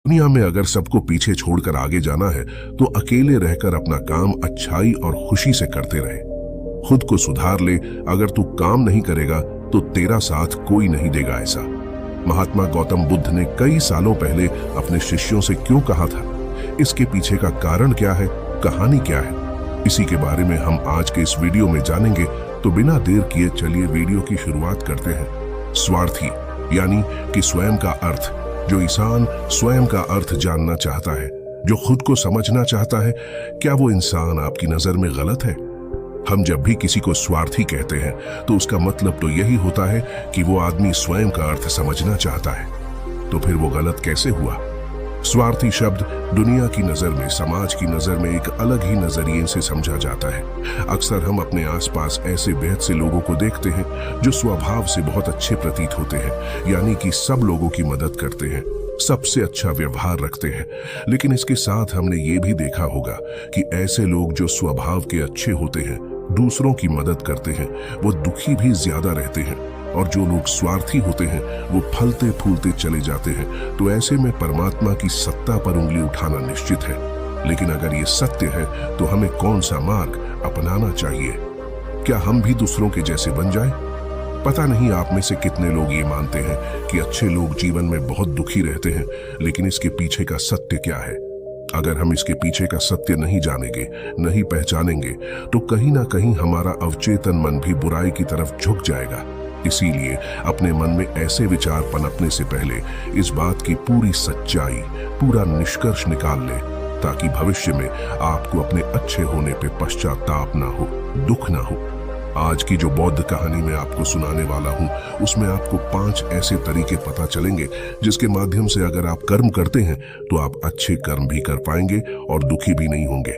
दुनिया में अगर सबको पीछे छोड़कर आगे जाना है तो अकेले रहकर अपना काम अच्छाई और खुशी से करते रहे। खुद को सुधार ले। अगर तू काम नहीं करेगा तो तेरा साथ कोई नहीं देगा। ऐसा महात्मा गौतम बुद्ध ने कई सालों पहले अपने शिष्यों से क्यों कहा था? इसके पीछे का कारण क्या है, कहानी क्या है, इसी के बारे में हम आज के इस वीडियो में जानेंगे। तो बिना देर किए चलिए वीडियो की शुरुआत करते हैं। स्वार्थी यानी कि स्वयं का अर्थ। जो इंसान स्वयं का अर्थ जानना चाहता है, जो खुद को समझना चाहता है, क्या वो इंसान आपकी नजर में गलत है? हम जब भी किसी को स्वार्थी कहते हैं तो उसका मतलब तो यही होता है कि वो आदमी स्वयं का अर्थ समझना चाहता है। तो फिर वो गलत कैसे हुआ? स्वार्थी शब्द दुनिया की नजर में, समाज की नजर में एक अलग ही नजरिए से समझा जाता है। अक्सर हम अपने आसपास ऐसे बेहद से लोगों को देखते हैं जो स्वभाव से बहुत अच्छे प्रतीत होते हैं, यानी कि सब लोगों की मदद करते हैं, सबसे अच्छा व्यवहार रखते हैं। लेकिन इसके साथ हमने ये भी देखा होगा कि ऐसे लोग जो स्वभाव के अच्छे होते हैं, दूसरों की मदद करते हैं, वो दुखी भी ज्यादा रहते हैं। और जो लोग स्वार्थी होते हैं वो फलते फूलते चले जाते हैं। तो ऐसे में परमात्मा की सत्ता पर उंगली उठाना निश्चित है। लेकिन अगर ये सत्य है तो हमें कौन सा मार्ग अपनाना चाहिए? क्या हम भी दूसरों के जैसे बन जाएं? पता नहीं आप में से कितने लोग ये मानते हैं कि अच्छे लोग जीवन में बहुत दुखी रहते हैं, लेकिन इसके पीछे का सत्य क्या है? अगर हम इसके पीछे का सत्य नहीं जानेंगे, नहीं पहचानेंगे, तो कहीं ना कहीं हमारा अवचेतन मन भी बुराई की तरफ झुक जाएगा। इसीलिए अपने मन में ऐसे विचार पनपने से पहले इस बात की पूरी सच्चाई, पूरा निष्कर्ष निकाल ले, ताकि भविष्य में आपको अपने अच्छे होने पे पश्चाताप ना हो, दुख ना हो। आज की जो बौद्ध कहानी मैं आपको सुनाने वाला हूँ, उसमें आपको 5 ऐसे तरीके पता चलेंगे जिसके माध्यम से अगर आप कर्म करते हैं तो आप अच्छे कर्म भी कर पाएंगे और दुखी भी नहीं होंगे।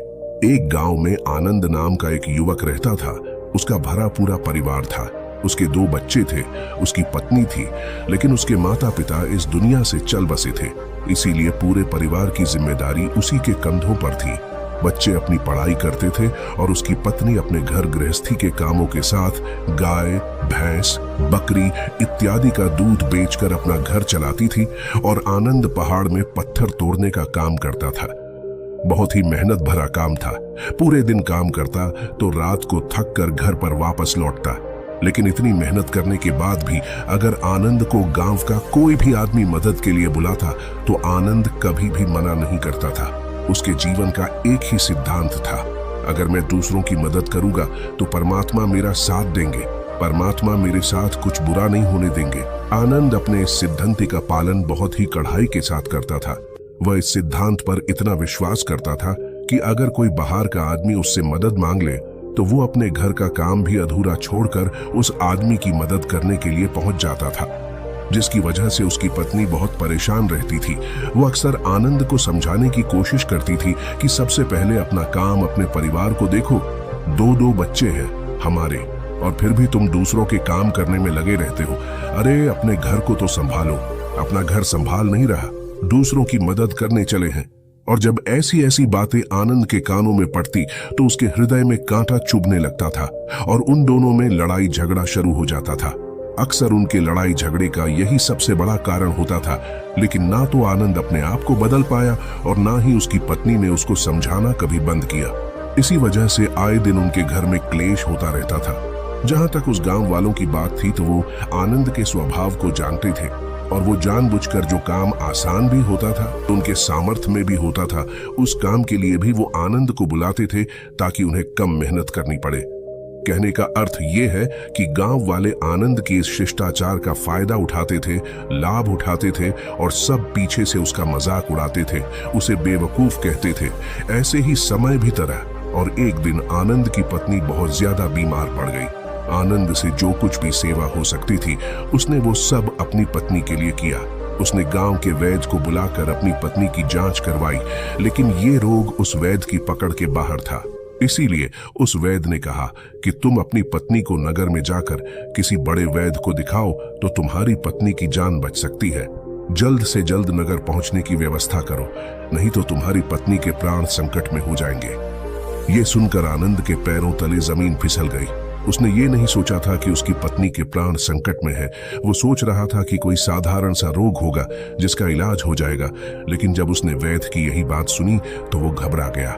एक गांव में आनंद नाम का एक युवक रहता था। उसका भरा पूरा परिवार था। उसके 2 बच्चे थे, उसकी पत्नी थी, लेकिन उसके माता पिता इस दुनिया से चल बसे थे। इसीलिए पूरे परिवार की जिम्मेदारी उसी के कंधों पर थी। बच्चे अपनी पढ़ाई करते थे और उसकी पत्नी अपने घर गृहस्थी के कामों के साथ गाय, भैंस, बकरी इत्यादि का दूध बेचकर अपना घर चलाती थी और आनंद पहाड़ में पत्थर तोड़ने का काम करता था। बहुत ही मेहनत भरा काम था। पूरे दिन काम करता तो रात को थक कर घर पर वापस लौटता। लेकिन इतनी मेहनत करने के बाद भी अगर आनंद को गांव का कोई भी आदमी मदद के लिए बुलाता तो आनंद कभी भी मना नहीं करता था। उसके जीवन का एक ही सिद्धांत था, अगर मैं दूसरों की मदद करूंगा तो परमात्मा मेरा साथ देंगे, परमात्मा मेरे साथ कुछ बुरा नहीं होने देंगे। आनंद अपने इस सिद्धांत का पालन बहुत ही कड़ाई के साथ करता था। वह इस सिद्धांत पर इतना विश्वास करता था कि अगर कोई बाहर का आदमी उससे मदद मांग ले तो वो अपने घर का काम भी अधूरा छोड़कर उस आदमी की मदद करने के लिए पहुंच जाता था, जिसकी वजह से उसकी पत्नी बहुत परेशान रहती थी। वो अक्सर आनंद को समझाने की कोशिश करती थी कि सबसे पहले अपना काम, अपने परिवार को देखो। 2 बच्चे हैं हमारे और फिर भी तुम दूसरों के काम करने में लगे रहते हो। अरे अपने घर को तो संभालो। अपना घर संभाल नहीं रहा, दूसरों की मदद करने चले हैं। और जब ऐसी ऐसी बातें आनंद के कानों में पड़ती तो उसके हृदय में कांटा चुभने लगता था और उन दोनों में लड़ाई झगड़ा शुरू हो जाता था। अक्सर उनके लड़ाई झगड़े का यही सबसे बड़ा कारण होता था। लेकिन ना तो आनंद अपने आप को बदल पाया और ना ही उसकी पत्नी ने उसको समझाना कभी बंद किया। इसी वजह से आए दिन उनके घर में क्लेश होता रहता था। जहां तक उस गांव वालों की बात थी तो वो आनंद के स्वभाव को जानते थे और वो जानबूझकर जो काम आसान भी होता था, उनके सामर्थ्य में भी होता था, उस काम के लिए भी वो आनंद को बुलाते थे ताकि उन्हें कम मेहनत करनी पड़े। कहने का अर्थ ये है कि गांव वाले आनंद के इस शिष्टाचार का फायदा उठाते थे, लाभ उठाते थे और सब पीछे से उसका मजाक उड़ाते थे, उसे बेवकूफ कहते थे। ऐसे ही समय भी तरह और एक दिन आनंद की पत्नी बहुत ज्यादा बीमार पड़ गई। आनंद से जो कुछ भी सेवा हो सकती थी उसने वो सब अपनी पत्नी के लिए किया। उसने गांव के वैद्य को बुलाकर अपनी पत्नी की जांच करवाई, लेकिन ये रोग उस वैद्य की पकड़ के बाहर था। इसीलिए उस वैद्य ने कहा कि तुम अपनी पत्नी को नगर में जाकर किसी बड़े वैद्य को दिखाओ तो तुम्हारी पत्नी की जान बच सकती है। जल्द से जल्द नगर पहुंचने की व्यवस्था करो, नहीं तो तुम्हारी पत्नी के प्राण संकट में हो जाएंगे। ये सुनकर आनंद के पैरों तले जमीन फिसल गई। उसने ये नहीं सोचा था कि उसकी पत्नी के प्राण संकट में है। वो सोच रहा था कि कोई साधारण सा रोग होगा जिसका इलाज हो जाएगा, लेकिन जब उसने वैद्य की यही बात सुनी तो वो घबरा गया।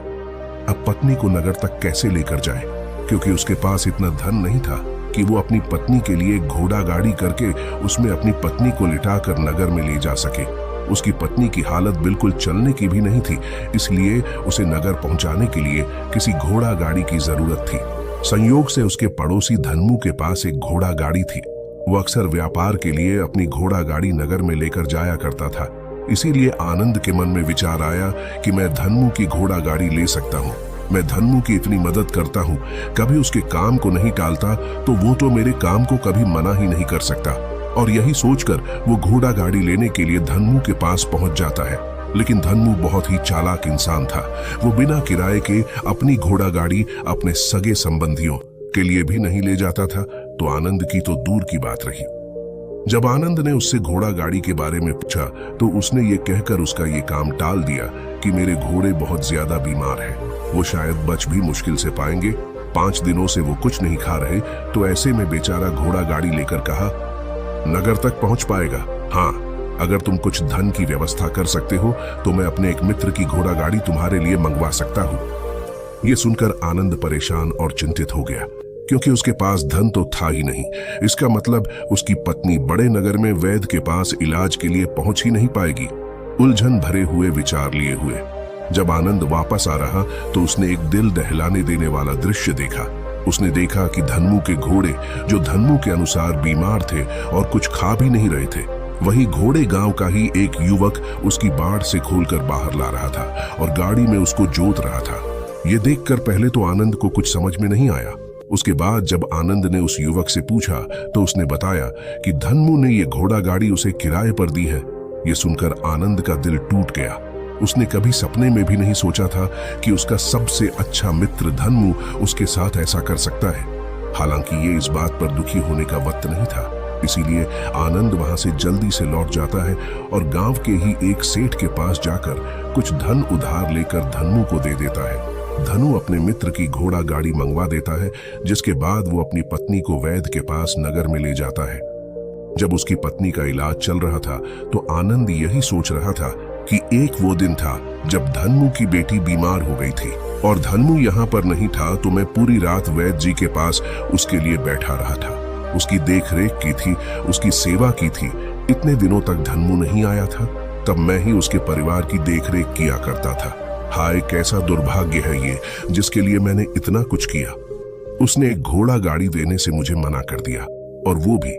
अब पत्नी को नगर तक कैसे लेकर जाए, क्योंकि उसके पास इतना धन नहीं था कि वो अपनी पत्नी के लिए घोड़ा गाड़ी करके उसमें अपनी पत्नी को लिटाकर नगर में ले जा सके। उसकी पत्नी की हालत बिल्कुल चलने की भी नहीं थी, इसलिए उसे नगर पहुंचाने के लिए किसी घोड़ा गाड़ी की जरूरत थी। संयोग से उसके पड़ोसी धन्मू के पास एक घोड़ा गाड़ी थी। वो अक्सर व्यापार के लिए अपनी घोड़ा गाड़ी नगर में लेकर जाया करता था। इसीलिए आनंद के मन में विचार आया कि मैं धन्मू की घोड़ा गाड़ी ले सकता हूँ। मैं धन्मू की इतनी मदद करता हूँ, कभी उसके काम को नहीं टालता, तो वो तो मेरे काम को कभी मना ही नहीं कर सकता। और यही सोचकर वो घोड़ा गाड़ी लेने के लिए धन्मू के पास पहुंच जाता है। लेकिन धन्मू बहुत ही चालाक इंसान था। वो बिना किराए के अपनी घोड़ा गाड़ी अपने सगे संबंधियों के लिए भी नहीं ले जाता था, तो आनंद की तो दूर की बात रही। जब आनंद ने उससे घोड़ा गाड़ी के बारे में पूछा तो उसने ये कहकर उसका ये काम टाल दिया कि मेरे घोड़े बहुत ज्यादा बीमार हैं, वो शायद बच भी मुश्किल से पाएंगे। 5 दिनों से वो कुछ नहीं खा रहे। तो ऐसे में बेचारा घोड़ा गाड़ी लेकर कहा, नगर तक पहुंच पाएगा? हाँ, अगर तुम कुछ धन की व्यवस्था कर सकते हो तो मैं अपने एक मित्र की घोड़ा गाड़ी तुम्हारे लिए मंगवा सकता हूं। यह सुनकर आनंद परेशान और चिंतित हो गया, क्योंकि उसके पास धन तो था ही नहीं। इसका मतलब उसकी पत्नी बड़े नगर में वैद्य के पास इलाज के लिए पहुंच ही नहीं पाएगी। उलझन भरे हुए विचार लिए हुए जब आनंद वापस आ रहा तो उसने एक दिल दहलाने देने वाला दृश्य देखा। उसने देखा कि धन्मू के घोड़े, जो धन्मू के अनुसार बीमार थे और कुछ खा भी नहीं रहे थे, वही घोड़े गांव का ही एक युवक उसकी बाड़ से खोलकर बाहर ला रहा था और गाड़ी में उसको जोत रहा था। ये देखकर पहले तो आनंद को कुछ समझ में नहीं आया। उसके बाद जब आनंद ने उस युवक से पूछा तो उसने बताया कि धन्मू ने ये घोड़ा गाड़ी उसे किराए पर दी है। ये सुनकर आनंद का दिल टूट गया। उसने कभी सपने में भी नहीं सोचा था कि उसका सबसे अच्छा मित्र धन्मू उसके साथ ऐसा कर सकता है। हालांकि ये इस बात पर दुखी होने का वक्त नहीं था, इसीलिए आनंद वहां से जल्दी से लौट जाता है और गांव के ही एक सेठ के पास जाकर कुछ धन उधार लेकर धन्मू को दे देता है। धनु अपने मित्र की घोड़ा गाड़ी मंगवा देता है, जिसके बाद वो अपनी पत्नी को वैद्य के पास नगर में ले जाता है। जब उसकी पत्नी का इलाज चल रहा था तो आनंद यही सोच रहा था कि एक वो दिन था जब धन्मू की बेटी बीमार हो गई थी और धन्मू यहाँ पर नहीं था, तो मैं पूरी रात वैद्य जी के पास उसके लिए बैठा रहा था। उसकी देख रेख की थी, उसकी सेवा की थी। इतने दिनों तक धन्मू नहीं आया था, तब मैं ही उसके परिवार की देख रेख किया करता था। हाय, कैसा दुर्भाग्य है ये, जिसके लिए मैंने इतना कुछ किया। उसने एक घोड़ा गाड़ी देने से मुझे मना कर दिया, और वो भी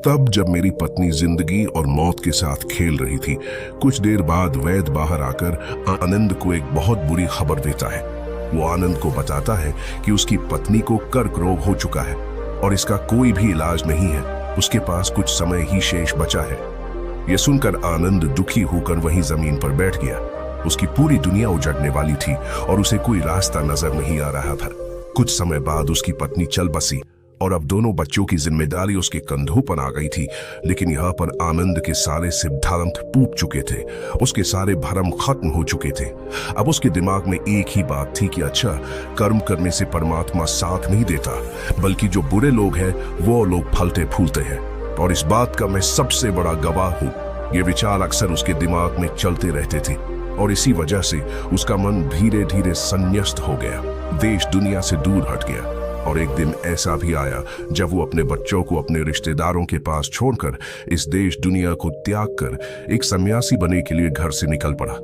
तब जब मेरी पत्नी जिंदगी और मौत के साथ खेल रही थी। कुछ देर बाद वैद्य बाहर आकर आनंद को एक बहुत बुरी खबर देता है। वो आनंद को बताता है कि उसकी पत्नी को कर्क रोग हो चुका है और इसका कोई भी इलाज नहीं है। उसके पास कुछ समय ही शेष बचा है। यह सुनकर आनंद दुखी होकर वहीं जमीन पर बैठ गया। उसकी पूरी दुनिया उजड़ने वाली थी और उसे कोई रास्ता नजर नहीं आ रहा था। कुछ समय बाद उसकी पत्नी चल बसी और अब दोनों बच्चों की जिम्मेदारी उसके कंधों पर आ गई थी। लेकिन यहाँ पर आनंद के सारे सिद्धांत टूट चुके थे, उसके सारे भरम खत्म हो चुके थे। अब उसके दिमाग में एक ही बात थी कि अच्छा, कर्म करने से परमात्मा साथ नहीं देता, बल्कि जो बुरे लोग हैं वो लोग फलते फूलते हैं, और इस बात का मैं सबसे बड़ा गवाह हूँ। ये विचार अक्सर उसके दिमाग में चलते रहते थे और इसी वजह से उसका मन धीरे धीरे संन्यस्त हो गया, देश दुनिया से दूर हट गया। और एक दिन ऐसा भी आया जब वो अपने बच्चों को अपने रिश्तेदारों के पास छोड़कर इस देश दुनिया को त्याग कर एक सन्यासी बनने के लिए घर से निकल पड़ा।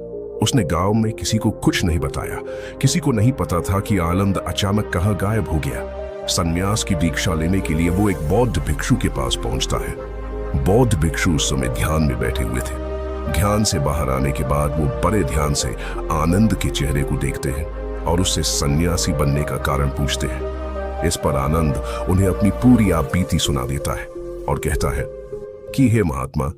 उसने गांव में किसी को कुछ नहीं बताया। किसी को नहीं पता था कि आनंद अचानक कहाँ गायब हो गया। सन्यास की दीक्षा लेने के लिए वो एक बौद्ध भिक्षु के पास पहुंचता है। बौद्ध भिक्षु उस समय ध्यान में बैठे हुए थे। ध्यान से बाहर आने के बाद वो बड़े ध्यान से आनंद के चेहरे को देखते हैं और उससे सन्यासी बनने का कारण पूछते हैं। इस पर आनंद उन्हें अपनी पूरी आप बीती सुना देता है और कहता है कि हे महात्मा,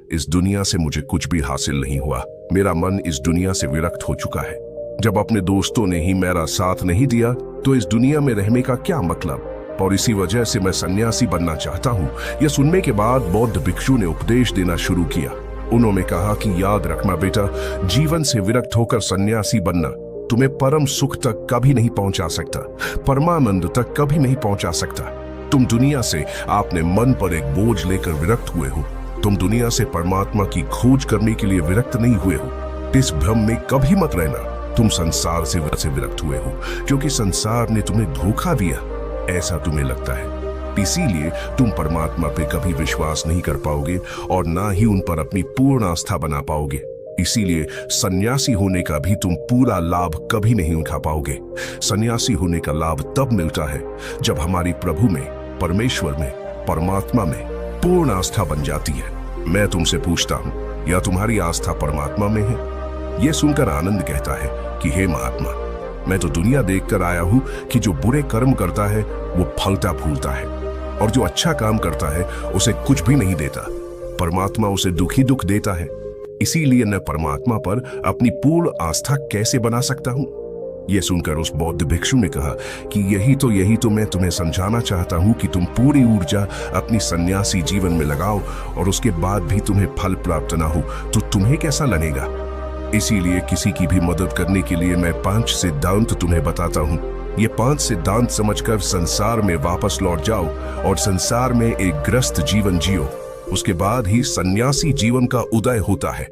इस दुनिया से मुझे कुछ भी हासिल नहीं हुआ। मेरा मन इस दुनिया से विरक्त हो चुका है। जब अपने दोस्तों ने ही मेरा साथ नहीं दिया तो इस दुनिया में रहने का क्या मतलब, और इसी वजह से मैं सन्यासी बनना चाहता हूँ। यह सुनने के बाद बौद्ध भिक्षु ने उपदेश देना शुरू किया। उन्होंने कहा कि याद रखना बेटा, जीवन से विरक्त होकर सन्यासी बनना तुम्हें परम सुख तक कभी नहीं पहुंचा सकता, परमानंद तक कभी नहीं पहुंचा सकता। तुम दुनिया से अपने मन पर एक बोझ लेकर विरक्त हुए हो। तुम दुनिया से परमात्मा की खोज करने के लिए विरक्त नहीं हुए हो। इस भ्रम में कभी मत रहना तुम संसार से विरक्त हुए हो, क्योंकि संसार ने तुम्हें धोखा दिया, ऐसा तुम्हें लगता है। इसीलिए तुम परमात्मा पे कभी विश्वास नहीं कर पाओगे और ना ही उन पर अपनी पूर्ण आस्था बना पाओगे। इसीलिए सन्यासी होने का भी तुम पूरा लाभ कभी नहीं उठा पाओगे। सन्यासी होने का लाभ तब मिलता है जब हमारी प्रभु में, परमेश्वर में, परमात्मा में पूर्ण आस्था बन जाती है। मैं तुमसे पूछता हूं, या तुम्हारी आस्था परमात्मा में है? यह सुनकर आनंद कहता है कि हे महात्मा, मैं तो दुनिया देखकर आया हूं कि जो बुरे कर्म करता है वो फलता फूलता है, और जो अच्छा काम करता है उसे कुछ भी नहीं देता। परमात्मा उसे दुख ही दुख देता है। इसीलिए मैं परमात्मा पर अपनी पूर्ण आस्था कैसे बना सकता हूं? यह सुनकर उस बौद्ध भिक्षु ने कहा कि यही तो मैं तुम्हें समझाना चाहता हूं कि तुम पूरी ऊर्जा अपनी सन्यासी जीवन में लगाओ और उसके बाद भी तुम्हें फल प्राप्त ना हो तो तुम्हें कैसा लगेगा। इसीलिए किसी की भी मदद करने के लिए मैं 5 सिद्धांत तुम्हें बताता हूं। ये 5 सिद्धांत समझकर संसार में वापस लौट जाओ और संसार में एक ग्रस्त जीवन जियो। उसके बाद ही सन्यासी जीवन का उदय होता है।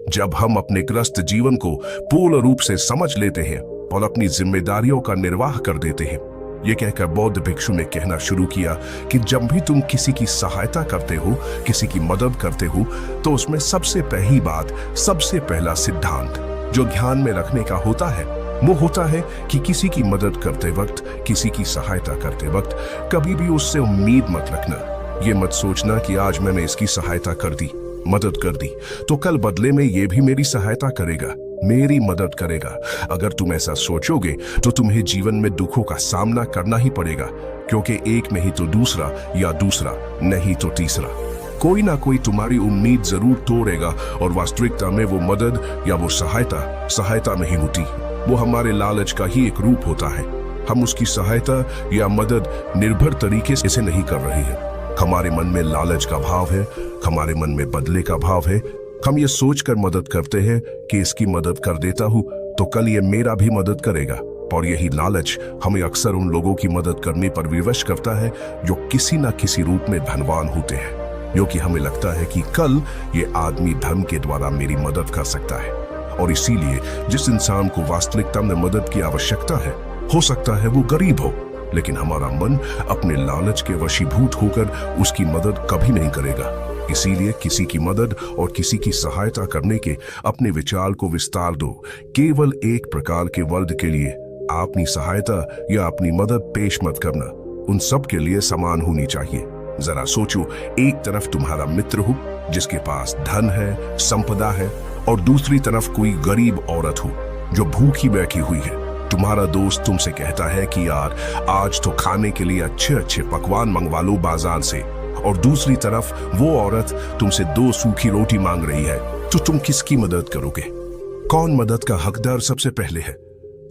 जब हम अपने ग्रस्त जीवन को पूर्ण रूप से समझ लेते हैं और अपनी जिम्मेदारियों का निर्वाह कर देते हैं। ये कहकर बौद्ध भिक्षु ने कहना शुरू किया कि जब भी तुम किसी की सहायता करते हो, किसी की मदद करते हो, तो उसमें सबसे पहली बात, सबसे पहला सिद्धांत जो ध्यान में रखने का होता है वो होता है कि किसी की मदद करते वक्त, किसी की सहायता करते वक्त कभी भी उससे उम्मीद मत रखना। ये मत सोचना कि आज मैंने इसकी सहायता कर दी, मदद कर दी, तो कल बदले में ये भी मेरी सहायता करेगा, मेरी मदद करेगा। अगर तुम ऐसा सोचोगे तो तुम्हें जीवन में दुखों का सामना करना ही पड़ेगा, क्योंकि एक नहीं तो दूसरा, या दूसरा नहीं तो तीसरा कोई ना कोई तुम्हारी उम्मीद जरूर तोड़ेगा। और वास्तविकता में वो मदद या वो सहायता नहीं होती, वो हमारे लालच का ही एक रूप होता है। हम उसकी सहायता या मदद निर्भर तरीके से नहीं कर रहे हैं। हमारे मन में लालच का भाव है, हमारे मन में बदले का भाव है। हम ये सोचकर मदद करते हैं कि इसकी मदद कर देता हूं तो कल ये मेरा भी मदद करेगा, और यही लालच हमें अक्सर उन लोगों की मदद करने पर विवश करता है जो किसी न किसी रूप में धनवान होते हैं, क्योंकि हमें लगता है कि कल ये आदमी धन के द्वारा मेरी मदद कर सकता है। और इसीलिए जिस इंसान को वास्तविकता में मदद की आवश्यकता है, हो सकता है वो गरीब हो, लेकिन हमारा मन अपने लालच के वशीभूत होकर उसकी मदद कभी नहीं करेगा। इसीलिए किसी की मदद और किसी की सहायता करने के अपने विचार को विस्तार दो। केवल एक प्रकार के वर्ग के लिए अपनी सहायता या अपनी मदद पेश मत करना, उन सब के लिए समान होनी चाहिए। जरा सोचो, एक तरफ तुम्हारा मित्र हो जिसके पास धन है, संपदा है, और दूसरी तरफ कोई गरीब औरत हो जो भूखी बैठी हुई है। तुम्हारा दोस्त तुमसे कहता है कि यार आज तो खाने के लिए अच्छे अच्छे पकवान मंगवा लो बाजार से, और दूसरी तरफ वो औरत तुमसे 2 सूखी रोटी मांग रही है, तो तुम किसकी मदद करोगे? कौन मदद का हकदार सबसे पहले है?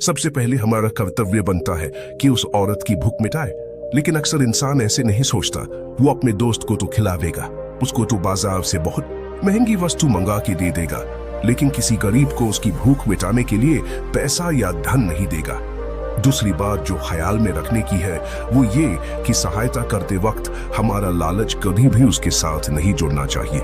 सबसे पहले हमारा कर्तव्य बनता है कि उस औरत की भूख मिटाए, लेकिन अक्सर इंसान ऐसे नहीं सोचता। वो अपने दोस्त को तो खिलावेगा, उसको तो बाजार से बहुत महंगी वस्तु मंगा के दे देगा, लेकिन किसी गरीब को उसकी भूख मिटाने के लिए पैसा या धन नहीं देगा। दूसरी बात जो ख्याल में रखने की है वो ये कि सहायता करते वक्त हमारा लालच कभी भी उसके साथ नहीं जुड़ना चाहिए।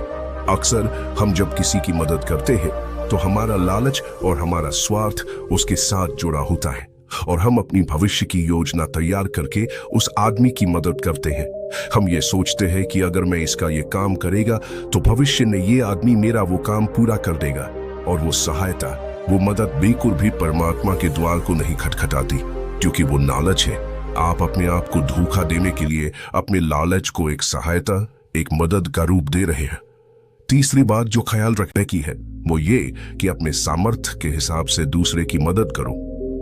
अक्सर हम जब किसी की मदद करते हैं तो हमारा लालच और हमारा स्वार्थ उसके साथ जुड़ा होता है, और हम अपनी भविष्य की योजना तैयार करके उस आदमी की मदद करते हैं। हम ये सोचते हैं कि अगर मैं इसका ये काम करेगा तो भविष्य में ये आदमी मेरा वो काम पूरा कर देगा, और वो सहायता, वो मदद बिल्कुल भी परमात्मा के द्वार को नहीं खटखटाती, क्योंकि वो लालच है। आप अपने आप को धोखा देने के लिए अपने लालच को एक सहायता, एक मदद का रूप दे रहे हैं। तीसरी बात जो ख्याल रखने की है वो ये कि अपने सामर्थ्य के हिसाब से दूसरे की मदद करो।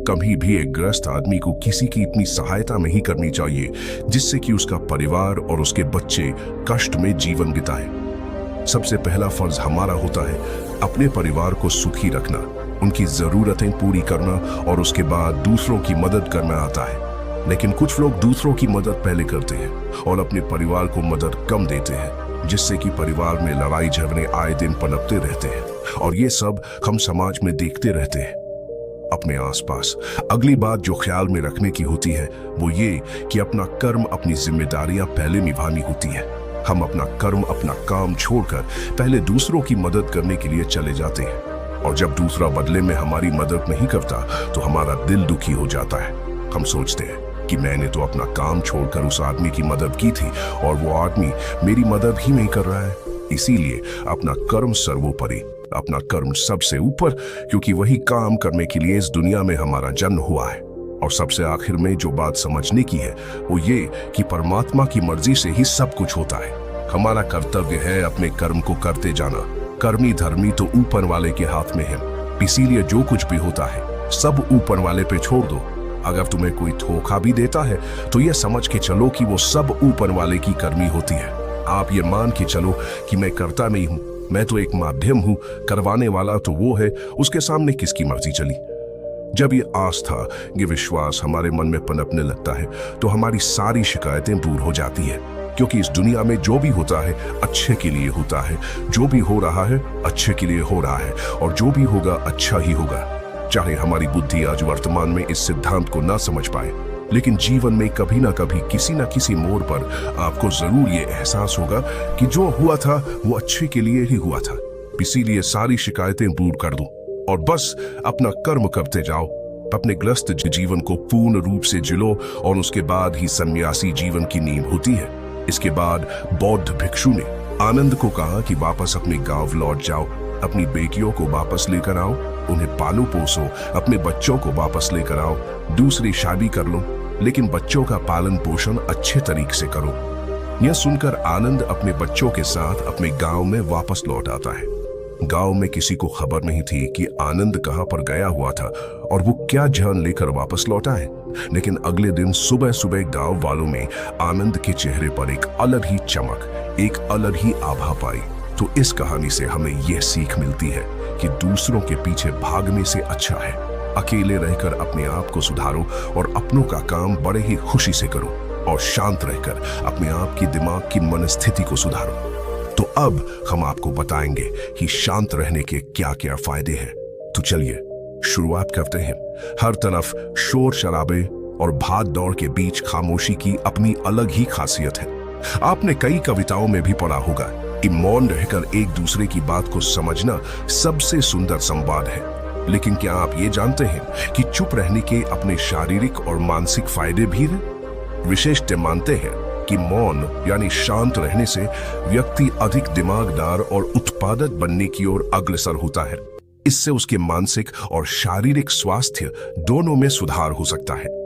कभी भी एक ग्रस्त आदमी को किसी की इतनी सहायता नहीं करनी चाहिए जिससे कि उसका परिवार और उसके बच्चे कष्ट में जीवन बिताए। सबसे पहला फर्ज हमारा होता है अपने परिवार को सुखी रखना, उनकी जरूरतें पूरी करना, और उसके बाद दूसरों की मदद करना आता है। लेकिन कुछ लोग दूसरों की मदद पहले करते हैं और अपने परिवार को मदद कम देते हैं, जिससे कि परिवार में लड़ाई झगड़े आए दिन पनपते रहते हैं, और ये सब हम समाज में देखते रहते हैं। अपने आसपास। अगली बात जो ख्याल में रखने की होती है वो ये कि अपना कर्म, अपनी जिम्मेदारियां पहले निभानी होती है। हम अपना कर्म, अपना काम छोड़कर पहले दूसरों की मदद करने के लिए चले जाते हैं, और जब दूसरा बदले में हमारी मदद नहीं करता तो हमारा दिल दुखी हो जाता है। हम सोचते हैं कि मैंने तो अपना काम छोड़कर उस आदमी की मदद की थी और वो आदमी मेरी मदद ही नहीं कर रहा है। इसीलिए अपना कर्म सर्वोपरि, अपना कर्म सबसे ऊपर, क्योंकि वही काम करने के लिए इस दुनिया में हमारा जन्म हुआ है। और सबसे आखिर में जो बात समझने की है वो ये कि परमात्मा की मर्जी से ही सब कुछ होता है। हमारा कर्तव्य है अपने कर्म को करते जाना। कर्मी धर्मी तो ऊपर वाले के हाथ में है, इसीलिए जो कुछ भी होता है सब ऊपर वाले पे छोड़ दो। अगर तुम्हें कोई धोखा भी देता है तो यह समझ के चलो कि वो सब ऊपर वाले की करनी होती है। आप ये मान के चलो कि मैं करता नहीं हूं, मैं तो एक माध्यम हूं, करवाने वाला तो वो है, उसके सामने किसकी मर्जी चली। जब ये आस्था, ये विश्वास हमारे मन में पनपने लगता है तो हमारी सारी शिकायतें दूर हो जाती है, क्योंकि इस दुनिया में जो भी होता है अच्छे के लिए होता है, जो भी हो रहा है अच्छे के लिए हो रहा है, और जो भी होगा अच्छा ही होगा। चाहे हमारी बुद्धि आज वर्तमान में इस सिद्धांत को ना समझ पाए, लेकिन जीवन में कभी ना कभी किसी ना किसी मोड़ पर आपको जरूर ये एहसास होगा कि जो हुआ था वो अच्छे के लिए ही हुआ था। इसीलिए सारी शिकायतें दूर कर दो और बस अपना कर्म करते जाओ। अपने ग्रस्त जीवन को पूर्ण रूप से जिलो, और उसके बाद ही सन्यासी जीवन की नींव होती है। इसके बाद बौद्ध भिक्षु ने आनंद को कहा कि वापस अपने गांव लौट जाओ, अपनी बेटियों को वापस लेकर आओ, उन्हें पालो पोसो, अपने बच्चों को वापस लेकर आओ, दूसरी शादी कर लो, लेकिन बच्चों का पालन पोषण अच्छे तरीके से करो। यह सुनकर आनंद अपने बच्चों के साथ अपने गांव में वापस लौट आता है। गांव में किसी को खबर नहीं थी कि आनंद कहां पर गया हुआ था और वो क्या जान लेकर वापस लौटा है। लेकिन अगले दिन सुबह सुबह गांव वालों में आनंद के चेहरे पर एक अलग ही चमक, एक अलग ही आभा पाई। तो इस कहानी से हमें यह सीख मिलती है कि दूसरों के पीछे भागने से अच्छा है अकेले रहकर अपने आप को सुधारो और अपनों का काम बड़े ही खुशी से करो, और शांत रहकर अपने आप की दिमाग की मनस्थिति को सुधारो। तो अब हम आपको बताएंगे कि शांत रहने के क्या क्या फायदे हैं। तो चलिए शुरुआत करते हैं। हर तरफ शोर शराबे और भाग दौड़ के बीच खामोशी की अपनी अलग ही खासियत है। आपने कई कविताओं में भी पढ़ा होगा कि मौन रहकर एक दूसरे की बात को समझना सबसे सुंदर संवाद है। लेकिन क्या आप ये जानते हैं कि चुप रहने के अपने शारीरिक और मानसिक फायदे भी हैं? विशेषज्ञ मानते हैं कि मौन यानी शांत रहने से व्यक्ति अधिक दिमागदार और उत्पादक बनने की ओर अग्रसर होता है। इससे उसके मानसिक और शारीरिक स्वास्थ्य दोनों में सुधार हो सकता है।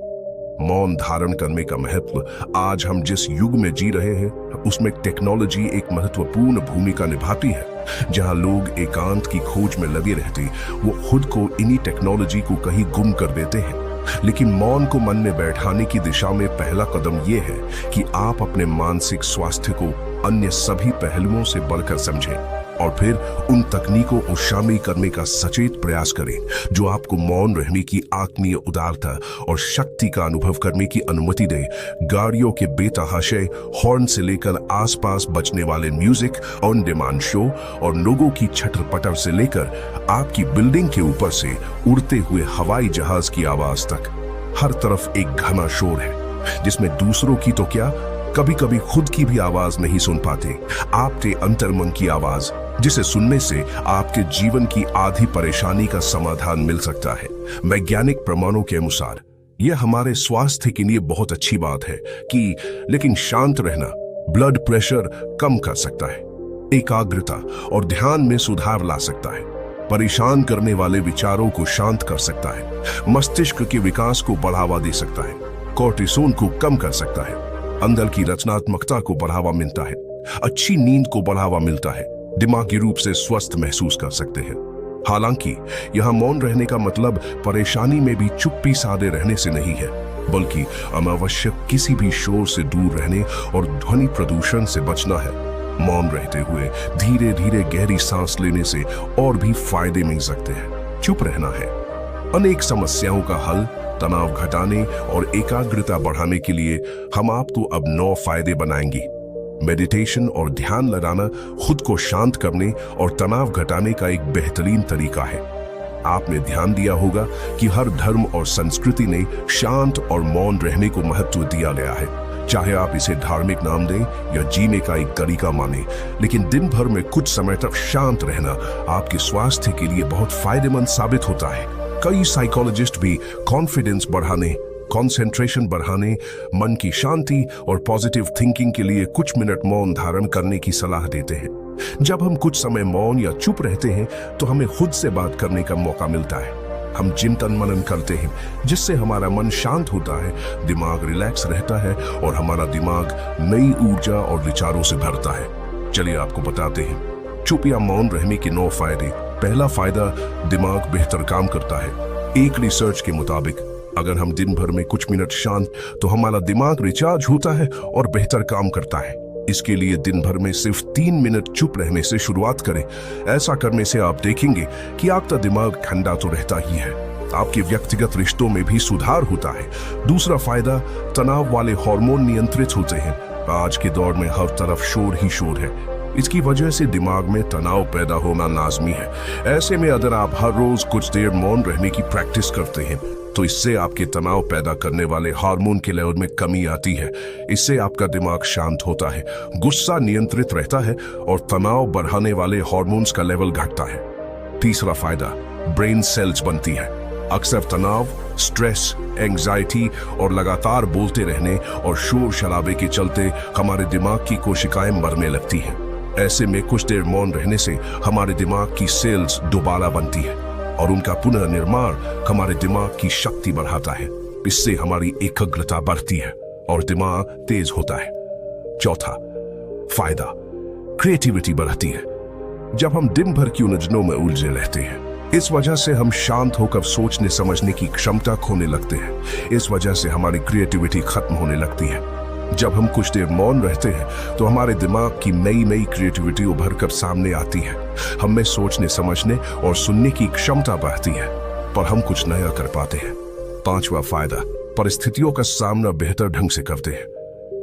मौन धारण करने का महत्व आज हम जिस युग में जी रहे हैं उसमें टेक्नोलॉजी एक महत्वपूर्ण भूमिका निभाती है। जहां लोग एकांत की खोज में लगे रहते, वो खुद को इन्हीं टेक्नोलॉजी को कहीं गुम कर देते हैं। लेकिन मौन को मन में बैठाने की दिशा में पहला कदम यह है कि आप अपने मानसिक स्वास्थ्य को अन्य सभी पहलुओं से बढ़कर समझें और फिर उन तकनीकों को शामिल करने का सचेत प्रयास करें जो आपको मौन रहने की आत्मीय उदारता और शक्ति का अनुभव करने की अनुमति दे। गाड़ियों के बेतहाशे हॉर्न से लेकर आसपास बजने वाले म्यूजिक, ऑन डिमांड शो और लोगों की छटर-पटर से लेकर आपकी बिल्डिंग के ऊपर से उड़ते हुए हवाई जहाज की आवाज तक, हर तरफ एक घना शोर है जिसमें दूसरों की तो क्या, कभी कभी खुद की भी आवाज नहीं सुन पाते। आपके अंतर्मन की आवाज, जिसे सुनने से आपके जीवन की आधी परेशानी का समाधान मिल सकता है। वैज्ञानिक प्रमाणों के अनुसार यह हमारे स्वास्थ्य के लिए बहुत अच्छी बात है लेकिन शांत रहना ब्लड प्रेशर कम कर सकता है, एकाग्रता और ध्यान में सुधार ला सकता है, परेशान करने वाले विचारों को शांत कर सकता है, मस्तिष्क के विकास को बढ़ावा दे सकता है, कोर्टिसोल को कम कर सकता है, अंदर की रचनात्मकता को बढ़ावा मिलता है, अच्छी नींद को बढ़ावा मिलता है, दिमागी रूप से स्वस्थ महसूस कर सकते हैं। हालांकि यहां मौन रहने का मतलब परेशानी में भी चुप्पी साधे रहने से नहीं है, बल्कि अनावश्यक किसी भी शोर से दूर रहने और ध्वनि प्रदूषण से बचना है। मौन रहते हुए धीरे धीरे गहरी सांस लेने से और भी फायदे मिल सकते हैं। चुप रहना है अनेक समस्याओं का हल, तनाव घटाने और एकाग्रता बढ़ाने के लिए हम आपको अब 9 फायदे बनाएंगे। मेडिटेशन और ध्यान लगाना खुद को शांत करने और तनाव घटाने का एक बेहतरीन तरीका है। आपने ध्यान दिया होगा कि हर धर्म और संस्कृति ने शांत और मौन रहने को महत्व दिया गया है। चाहे आप इसे धार्मिक नाम दें या जीने का एक तरीका माने, लेकिन दिन भर में कुछ समय तक शांत रहना आपके स्वास्थ्य के लिए बहुत फायदेमंद साबित होता है। कई साइकोलॉजिस्ट भी कॉन्फिडेंस बढ़ाने, कंसंट्रेशन बढ़ाने, मन की शांति और पॉजिटिव थिंकिंग के लिए कुछ मिनट मौन धारण करने की सलाह देते हैं। जब हम कुछ समय मौन या चुप रहते हैं तो हमें खुद से बात करने का मौका मिलता है। हम चिंतन मनन करते हैं, जिससे हमारा मन शांत होता है, दिमाग रिलैक्स रहता है और हमारा दिमाग नई ऊर्जा और विचारों से भरता है। चलिए आपको बताते हैं चुप या मौन रहने के 9 फायदे। पहला फायदा, दिमाग बेहतर काम करता है। एक रिसर्च के मुताबिक अगर हम दिन भर में कुछ मिनट शांत तो हमारा दिमाग रिचार्ज होता है और बेहतर काम करता है। इसके लिए दिन भर में सिर्फ 3 मिनट चुप रहने से शुरुआत करें। ऐसा करने से आप देखेंगे कि आपका दिमाग ठंडा तो रहता ही है, आपके व्यक्तिगत रिश्तों में भी सुधार होता है। दूसरा फायदा, तनाव वाले हार्मोन नियंत्रित होते हैं। आज के दौर में हर तरफ शोर ही शोर है, इसकी वजह से दिमाग में तनाव पैदा होना लाजमी है। ऐसे में अगर आप हर रोज कुछ देर मौन रहने की प्रैक्टिस करते हैं तो इससे आपके तनाव पैदा करने वाले हार्मोन के लेवल में कमी आती है। इससे आपका दिमाग शांत होता है, गुस्सा नियंत्रित रहता है और तनाव बढ़ाने वाले हार्मोन्स का लेवल घटता है। तीसरा फायदा, ब्रेन सेल्स बनती है। अक्सर तनाव, स्ट्रेस, एंजाइटी और लगातार बोलते रहने और शोर शराबे के चलते हमारे दिमाग की कोशिकाएं मरने लगती हैं। ऐसे में कुछ देर मौन रहने से हमारे दिमाग की सेल्स दोबारा बनती है और उनका पुनर्निर्माण हमारे दिमाग की शक्ति बढ़ाता है। इससे हमारी एकाग्रता बढ़ती है और दिमाग तेज होता है। चौथा फायदा, क्रिएटिविटी बढ़ती है। जब हम दिन भर की उलझनों में उलझे रहते हैं, इस वजह से हम शांत होकर सोचने समझने की क्षमता खोने लगते हैं। इस वजह से हमारी क्रिएटिविटी खत्म होने लगती है। जब हम कुछ देर मौन रहते हैं तो हमारे दिमाग की नई नई क्रिएटिविटी उभर कर सामने आती है। हमें सोचने समझने और सुनने की क्षमता बढ़ती है, पर हम कुछ नया कर पाते हैं। पांचवा फायदा, परिस्थितियों का सामना बेहतर ढंग से करते हैं।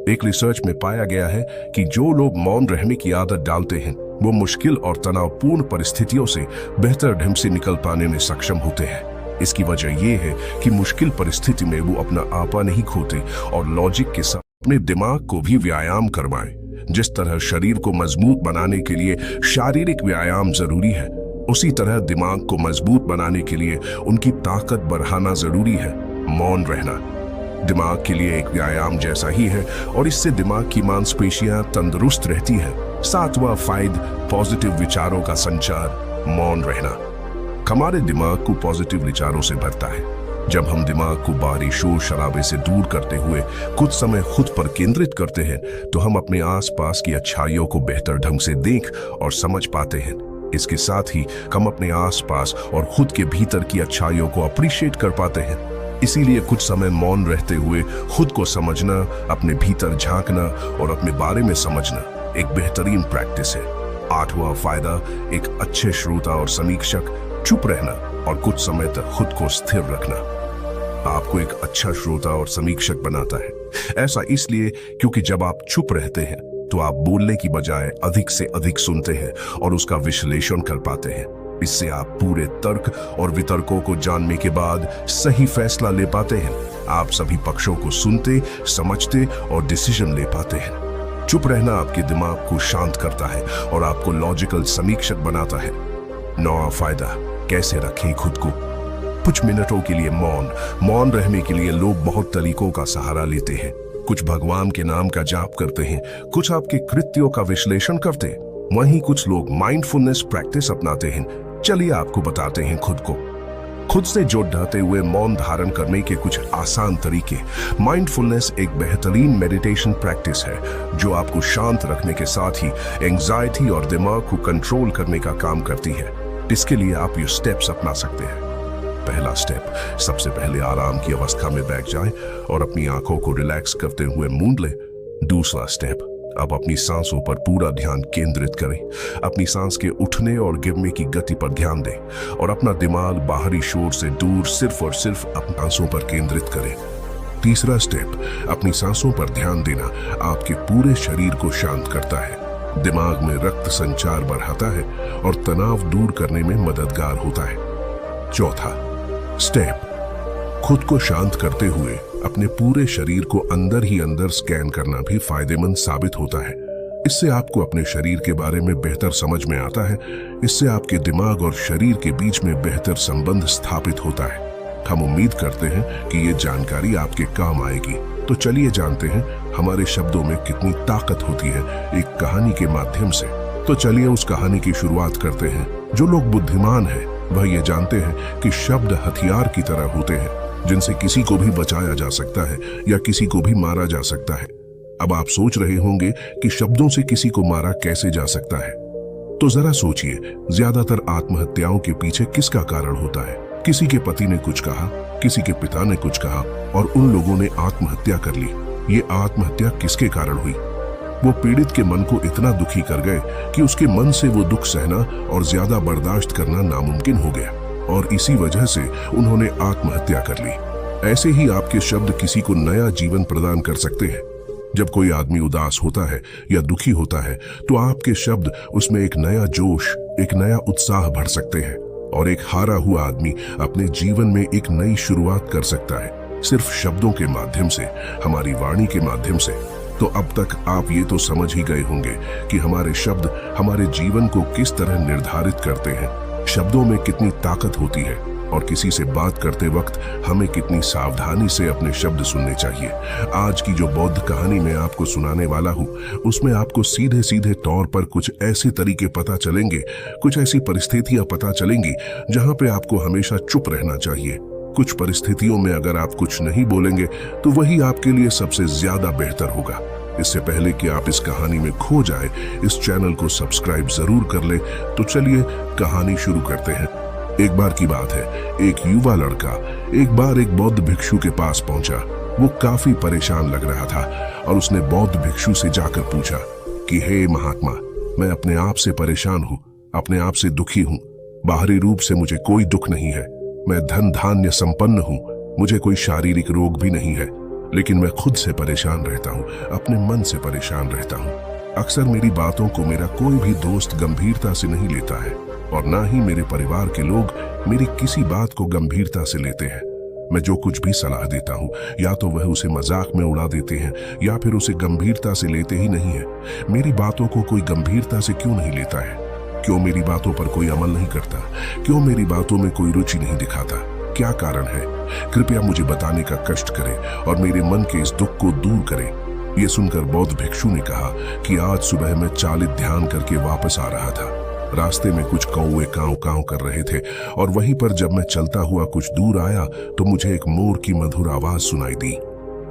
एक रिसर्च में पाया गया है कि जो लोग मौन रहने की आदत डालते हैं वो मुश्किल और तनावपूर्ण परिस्थितियों से बेहतर ढंग से निकल पाने में सक्षम होते हैं। इसकी वजह यह है कि मुश्किल परिस्थिति में वो अपना आपा नहीं खोते और लॉजिक के साथ अपने दिमाग को भी व्यायाम करवाएं। जिस तरह शरीर को मजबूत बनाने के लिए शारीरिक व्यायाम जरूरी है, उसी तरह दिमाग को मजबूत बनाने के लिए उनकी ताकत बढ़ाना जरूरी है। मौन रहना दिमाग के लिए एक व्यायाम जैसा ही है और इससे दिमाग की मांसपेशियां तंदुरुस्त रहती हैं। सातवां फायदा, पॉजिटिव विचारों का संचार। मौन रहना हमारे दिमाग को पॉजिटिव विचारों से भरता है। जब हम दिमाग को बाहरी शोर शराबे से दूर करते हुए कुछ समय खुद पर केंद्रित करते हैं तो हम अपने आसपास की अच्छाइयों को बेहतर ढंग से देख और समझ पाते हैं। इसके साथ ही हम अपने आसपास और खुद के भीतर की अच्छाइयों को अप्रिशिएट कर पाते हैं। इसीलिए कुछ समय मौन रहते हुए खुद को समझना, अपने भीतर झांकना और अपने बारे में समझना एक बेहतरीन प्रैक्टिस है। आठवां फायदा, एक अच्छे श्रोता और समीक्षक। चुप रहना और कुछ समय तक खुद को स्थिर रखना आपको एक अच्छा श्रोता और समीक्षक बनाता है। ऐसा इसलिए क्योंकि जब आप चुप रहते हैं तो आप बोलने की बजाय अधिक से अधिक सुनते हैं और उसका विश्लेषण कर पाते हैं। इससे आप पूरे तर्क और वितर्कों को जानने के बाद सही फैसला ले पाते हैं। आप सभी पक्षों को सुनते, समझते और डिसीजन ले पाते हैं। चुप रहना आपके दिमाग को शांत करता है और आपको लॉजिकल समीक्षक बनाता है। नौवां फायदा, कैसे रखें खुद को। कुछ मिनटों के लिए मौन रहने के लिए लोग बहुत तरीकों का सहारा लेते हैं। कुछ भगवान के नाम का जाप करते हैं, कुछ आपके कृत्यों का विश्लेषण करते हैं, वहीं कुछ लोग माइंडफुलनेस प्रैक्टिस अपनाते हैं। चलिए आपको बताते हैं खुद से जुड़ते हुए मौन धारण करने के कुछ आसान तरीके। माइंडफुलनेस एक बेहतरीन मेडिटेशन प्रैक्टिस है जो आपको शांत रखने के साथ ही एंजाइटी और दिमाग को कंट्रोल करने का काम करती है। इसके लिए आप ये स्टेप्स अपना सकते हैं। पहला स्टेप, सबसे पहले आराम की अवस्था में बैठ जाएं और अपनी आंखों को रिलैक्स करते हुए मूंद लें। दूसरा स्टेप, अब अपनी सांसों पर पूरा ध्यान केंद्रित करें। अपनी सांस के उठने और गिरने की गति पर ध्यान दें और अपना दिमाग बाहरी शोर से दूर सिर्फ और सिर्फ अपनी सांसों पर केंद्रित करें। तीसरा स्टेप, अपनी सांसों पर ध्यान देना आपके पूरे शरीर को शांत करता है, दिमाग में रक्त संचार बढ़ाता है और तनाव दूर करने में मददगार होता है। चौथा स्टेप, खुद को शांत करते हुए अपने पूरे शरीर को अंदर ही अंदर स्कैन करना भी फायदेमंद साबित होता है। इससे आपको अपने शरीर के बारे में बेहतर समझ में आता है। इससे आपके दिमाग और शरीर के बीच में बेहतर संबंध स्थापित होता है। हम उम्मीद करते हैं कि ये जानकारी आपके काम आएगी। तो चलिए जानते हैं हमारे शब्दों में कितनी ताकत होती है एक कहानी के माध्यम से। तो चलिए उस कहानी की शुरुआत करते हैं। जो लोग बुद्धिमान हैं वह ये जानते हैं कि शब्द हथियार की तरह होते हैं जिनसे किसी को भी बचाया जा सकता है या किसी को भी मारा जा सकता है। अब आप सोच रहे होंगे कि शब्दों से किसी को मारा कैसे जा सकता है। तो जरा सोचिए, ज्यादातर आत्महत्याओं के पीछे किसका कारण होता है? किसी के पति ने कुछ कहा, किसी के पिता ने कुछ कहा और उन लोगों ने आत्महत्या कर ली। ये आत्महत्या किसके कारण हुई? वो पीड़ित के मन को इतना दुखी कर गए कि उसके मन से वो दुख सहना और ज्यादा बर्दाश्त करना नामुमकिन हो गया और इसी वजह से उन्होंने आत्महत्या कर ली। ऐसे ही आपके शब्द किसी को नया जीवन प्रदान कर सकते हैं। जब कोई आदमी उदास होता है या दुखी होता है तो आपके शब्द उसमें एक नया जोश, एक नया उत्साह भर सकते हैं और एक हारा हुआ आदमी अपने जीवन में एक नई शुरुआत कर सकता है, सिर्फ शब्दों के माध्यम से, हमारी वाणी के माध्यम से। तो अब तक आप ये तो समझ ही गए होंगे कि हमारे शब्द हमारे जीवन को किस तरह निर्धारित करते हैं, शब्दों में कितनी ताकत होती है और किसी से बात करते वक्त हमें कितनी सावधानी से अपने शब्द सुनने चाहिए। आज की जो बौद्ध कहानी मैं आपको सुनाने वाला हूँ उसमें आपको सीधे सीधे तौर पर कुछ ऐसे तरीके पता चलेंगे, कुछ ऐसी परिस्थितियां पता चलेंगी जहां पे आपको हमेशा चुप रहना चाहिए। कुछ परिस्थितियों में अगर आप कुछ नहीं बोलेंगे तो वही आपके लिए सबसे ज्यादा बेहतर होगा। इससे पहले कि आप इस कहानी में खो जाए, इस चैनल को सब्सक्राइब जरूर कर ले। तो चलिए कहानी शुरू करते हैं। एक बार की बात है, एक युवा लड़का एक बार एक बौद्ध भिक्षु के पास पहुंचा। वो काफी परेशान लग रहा था और उसने बौद्ध भिक्षु से जाकर पूछा कि हे महात्मा, मैं अपने आप से परेशान हूँ, अपने आप से दुखी हूँ। बाहरी रूप से मुझे कोई दुख नहीं है, मैं धन धान्य संपन्न हूँ, मुझे कोई शारीरिक रोग भी नहीं है, लेकिन मैं खुद से परेशान रहता हूँ, अपने मन से परेशान रहता हूँ। अक्सर मेरी बातों को मेरा कोई भी दोस्त गंभीरता से नहीं लेता है और ना ही मेरे परिवार के लोग मेरी किसी बात को गंभीरता से लेते हैं। मैं जो कुछ भी सलाह देता हूँ या तो वह उसे मजाक में उड़ा देते हैं या फिर उसे गंभीरता से लेते ही नहीं है। मेरी बातों को कोई गंभीरता से क्यों नहीं लेता है? क्यों मेरी बातों पर कोई अमल नहीं करता? क्यों मेरी बातों में कोई रुचि नहीं दिखाता? क्या कारण है? कृपया मुझे बताने का कष्ट करें और मेरे मन के इस दुख को दूर करें। ये सुनकर बौद्ध भिक्षु ने कहा कि आज सुबह मैं चालित ध्यान करके वापस आ रहा था। रास्ते में कुछ कौवे कांव कांव कर रहे थे और वहीं पर जब मैं चलता हुआ कुछ दूर आया तो मुझे एक मोर की मधुर आवाज सुनाई दी।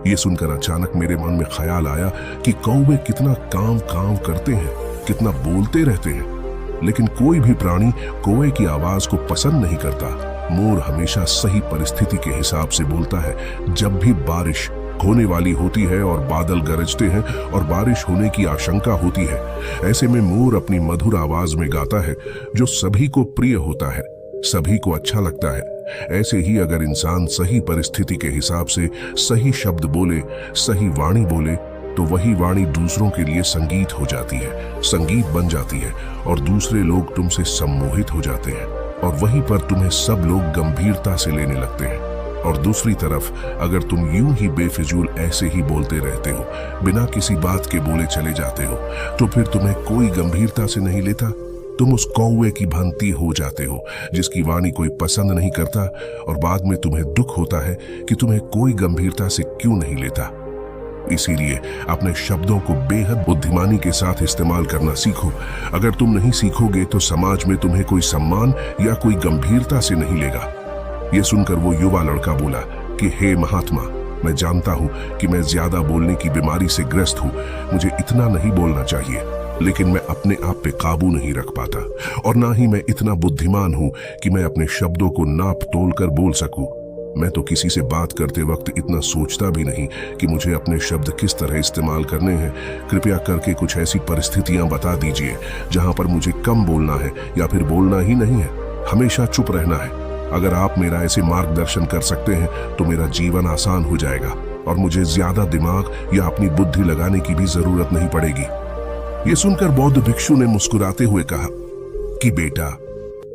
ये सुनकर अचानक मेरे मन में ख्याल आया कि कौवे कितना कांव कांव करते हैं, कितना बोलते रहते हैं, लेकिन कोई भी प्राणी कौवे की आवाज को पसंद नहीं करता। मोर हमेशा सही परिस्थिति के हिसाब से बोलता है। जब भी बारिश होने वाली होती है और बादल गरजते हैं और बारिश होने की आशंका होती है, ऐसे में मोर अपनी मधुर आवाज में गाता है जो सभी को प्रिय होता है, सभी को अच्छा लगता है। ऐसे ही अगर इंसान सही परिस्थिति के हिसाब से सही शब्द बोले, सही वाणी बोले, तो वही वाणी दूसरों के लिए संगीत हो जाती है, संगीत बन जाती है और दूसरे लोग तुमसे सम्मोहित हो जाते हैं और वहीं पर तुम्हें सब लोग गंभीरता से लेने लगते हैं। और दूसरी तरफ अगर तुम यूं ही बेफिजूल ऐसे ही बोलते रहते हो, बिना किसी बात के बोले चले जाते हो, तो फिर तुम्हें कोई गंभीरता से नहीं लेता। तुम उस कौवे की भांति हो जाते हो जिसकी वाणी कोई पसंद नहीं करता और बाद में तुम्हें दुख होता है कि तुम्हें कोई गंभीरता से क्यों नहीं लेता। इसीलिए अपने शब्दों को बेहद बुद्धिमानी के साथ इस्तेमाल करना सीखो। अगर तुम नहीं सीखोगे तो समाज में तुम्हें कोई सम्मान या कोई गंभीरता से नहीं लेगा। यह सुनकर वो युवा लड़का बोला कि हे महात्मा, मैं जानता हूं कि मैं ज्यादा बोलने की बीमारी से ग्रस्त हूं, मुझे इतना नहीं बोलना चाहिए, लेकिन मैं अपने आप पे काबू नहीं रख पाता और ना ही मैं इतना बुद्धिमान हूं कि मैं अपने शब्दों को नाप तोल कर बोल सकूं। मैं तो किसी से बात करते वक्त इतना सोचता भी नहीं कि मुझे अपने शब्द किस तरह इस्तेमाल करने हैं। कृपया करके कुछ ऐसी परिस्थितियां बता दीजिए जहां पर मुझे कम बोलना है या फिर बोलना ही नहीं है, हमेशा चुप रहना है। अगर आप मेरा ऐसे मार्गदर्शन कर सकते हैं तो मेरा जीवन आसान हो जाएगा और मुझे ज्यादा दिमाग या अपनी बुद्धि लगाने की भी जरूरत नहीं पड़ेगी। ये सुनकर बौद्ध भिक्षु ने मुस्कुराते हुए कहा कि बेटा,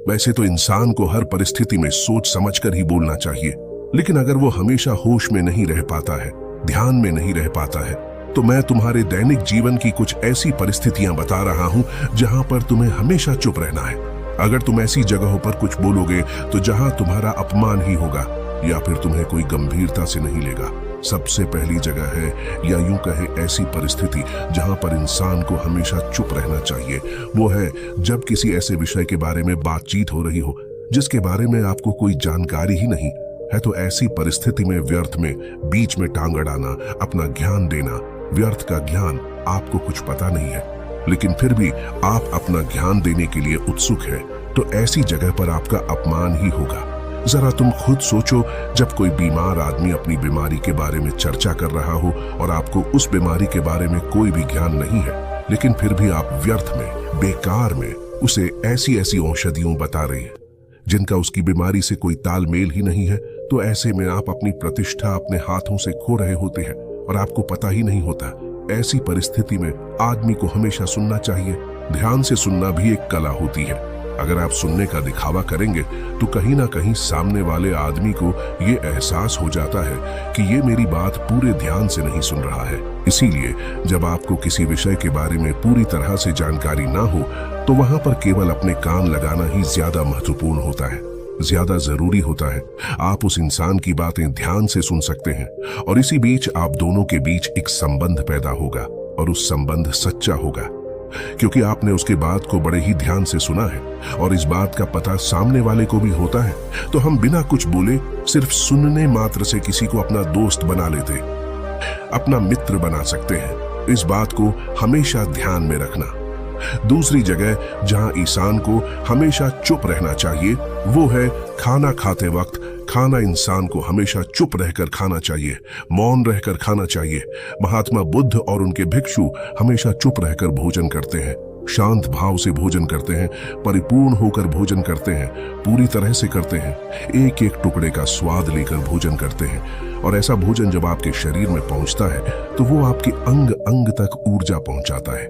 वैसे तो इंसान को हर परिस्थिति में सोच समझकर ही बोलना चाहिए, लेकिन अगर वो हमेशा होश में नहीं रह पाता है, ध्यान में नहीं रह पाता है, तो मैं तुम्हारे दैनिक जीवन की कुछ ऐसी परिस्थितियां बता रहा हूं जहां पर तुम्हें हमेशा चुप रहना है। अगर तुम ऐसी जगहों पर कुछ बोलोगे तो जहां तुम्हारा अपमान ही होगा या फिर तुम्हें कोई गंभीरता से नहीं लेगा। सबसे पहली जगह है, या यूं कहे ऐसी परिस्थिति जहां पर इंसान को हमेशा चुप रहना चाहिए, वो है जब किसी ऐसे विषय के बारे में बातचीत हो रही हो जिसके बारे में आपको कोई जानकारी ही नहीं है। तो ऐसी परिस्थिति में व्यर्थ में बीच में टांग अड़ाना, अपना ज्ञान देना, व्यर्थ का ज्ञान, आपको कुछ पता नहीं है लेकिन फिर भी आप अपना ज्ञान देने के लिए उत्सुक है, तो ऐसी जगह पर आपका अपमान ही होगा। जरा तुम खुद सोचो, जब कोई बीमार आदमी अपनी बीमारी के बारे में चर्चा कर रहा हो और आपको उस बीमारी के बारे में कोई भी ज्ञान नहीं है, लेकिन फिर भी आप व्यर्थ में, बेकार में उसे ऐसी ऐसी औषधियों बता रहे हैं जिनका उसकी बीमारी से कोई तालमेल ही नहीं है, तो ऐसे में आप अपनी प्रतिष्ठा अपने हाथों से खो रहे होते हैं और आपको पता ही नहीं होता। ऐसी परिस्थिति में आदमी को हमेशा सुनना चाहिए। ध्यान से सुनना भी एक कला होती है। अगर आप सुनने का दिखावा करेंगे तो कहीं ना कहीं सामने वाले आदमी को ये एहसास हो जाता है कि ये मेरी बात पूरे ध्यान से नहीं सुन रहा है। इसीलिए जब आपको किसी विषय के बारे में पूरी तरह से जानकारी ना हो तो वहां पर केवल अपने कान लगाना ही ज्यादा महत्वपूर्ण होता है, ज्यादा जरूरी होता है। आप उस इंसान की बातें ध्यान से सुन सकते हैं और इसी बीच आप दोनों के बीच एक संबंध पैदा होगा और उस संबंध सच्चा होगा क्योंकि आपने उसके बात को बड़े ही ध्यान से सुना है और इस बात का पता सामने वाले को भी होता है। तो हम बिना कुछ बोले सिर्फ सुनने मात्र से किसी को अपना दोस्त बना लेते, अपना मित्र बना सकते हैं। इस बात को हमेशा ध्यान में रखना। दूसरी जगह जहां इंसान को हमेशा चुप रहना चाहिए वो है खाना खाते वक्त। खाना इंसान को हमेशा चुप रहकर खाना चाहिए, मौन रहकर खाना चाहिए। महात्मा बुद्ध और उनके भिक्षु हमेशा चुप रहकर भोजन करते हैं, शांत भाव से भोजन करते हैं, परिपूर्ण होकर भोजन करते हैं, पूरी तरह से करते हैं, एक एक टुकड़े का स्वाद लेकर भोजन करते हैं। और ऐसा भोजन जब आपके शरीर में पहुंचता है तो वो आपके अंग अंग तक ऊर्जा पहुंचाता है।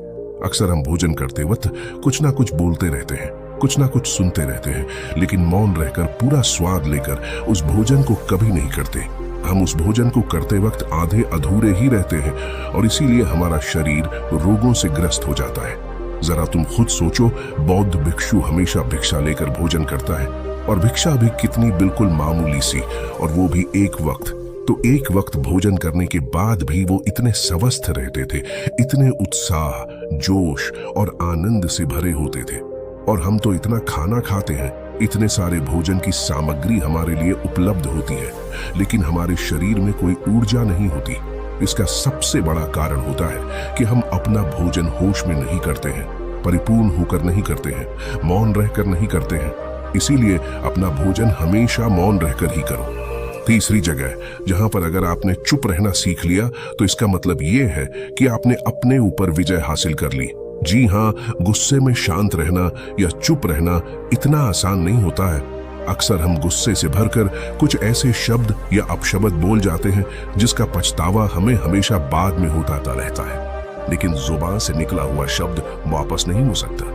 अक्सर हम भोजन करते वक्त कुछ ना कुछ बोलते रहते हैं, कुछ ना कुछ सुनते रहते हैं, लेकिन मौन रहकर पूरा स्वाद लेकर उस भोजन को कभी नहीं करते। हम उस भोजन को करते वक्त आधे अधूरे ही रहते हैं और इसीलिए हमारा शरीर रोगों से ग्रस्त हो जाता है। जरा तुम खुद सोचो, बौद्ध भिक्षु हमेशा भिक्षा लेकर भोजन करता है और भिक्षा भी कितनी बिल्कुल मामूली सी, और वो भी एक वक्त। तो एक वक्त भोजन करने के बाद भी वो इतने स्वस्थ रहते थे, इतने उत्साह, जोश और आनंद से भरे होते थे। और हम तो इतना खाना खाते हैं, इतने सारे भोजन की सामग्री हमारे लिए उपलब्ध होती है, लेकिन हमारे शरीर में कोई ऊर्जा नहीं होती। इसका सबसे बड़ा कारण होता है कि हम अपना भोजन होश में नहीं करते हैं, परिपूर्ण होकर नहीं करते हैं, मौन रहकर नहीं करते हैं। इसीलिए अपना भोजन हमेशा मौन रहकर ही करो। तीसरी जगह जहां पर अगर आपने चुप रहना सीख लिया तो इसका मतलब ये है कि आपने अपने ऊपर विजय हासिल कर ली। जी हाँ, गुस्से में शांत रहना या चुप रहना इतना आसान नहीं होता है। अक्सर हम गुस्से से भरकर कुछ ऐसे शब्द या अपशब्द बोल जाते हैं जिसका पछतावा हमें हमेशा बाद में होता रहता है। लेकिन जुबान से निकला हुआ शब्द वापस नहीं हो सकता,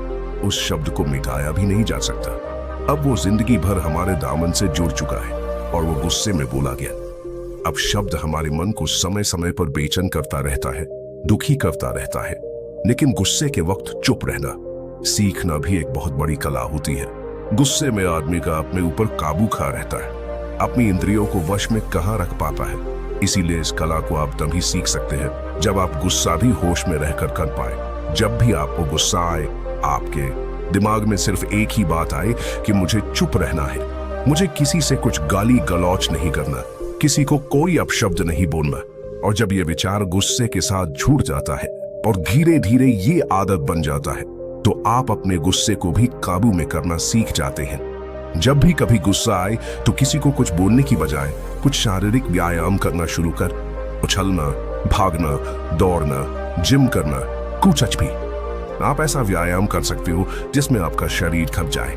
उस शब्द को मिटाया भी नहीं जा सकता। अब वो जिंदगी भर हमारे दामन से जुड़ चुका है और वो गुस्से में बोला गया। अब शब्द हमारे मन को समय समय पर बेचैन करता रहता है, दुखी करता रहता है। लेकिन गुस्से के वक्त चुप रहना सीखना भी एक बहुत बड़ी कला होती है। गुस्से में आदमी का अपने ऊपर काबू खा रहता है, अपनी इंद्रियों को वश में कहाँ रख पाता है। इसीलिए इस कला को आप तभी सीख सकते हैं जब आप गुस्सा भी होश में रहकर कर पाए। जब भी आपको गुस्सा आए, आपके दिमाग में सिर्फ एक ही बात आए कि मुझे चुप रहना है, मुझे किसी से कुछ गाली गलौच नहीं करना, किसी को कोई अपशब्द नहीं बोलना। और जब ये विचार गुस्से के साथ जुड़ जाता है और धीरे धीरे ये आदत बन जाता है तो आप अपने गुस्से को भी काबू में करना सीख जाते हैं। जब भी कभी गुस्सा आए तो किसी को कुछ बोलने की बजाय कुछ शारीरिक व्यायाम करना शुरू कर, उछलना, भागना, दौड़ना, जिम करना, कुछ भी। आप ऐसा व्यायाम कर सकते हो जिसमें आपका शरीर थक जाए।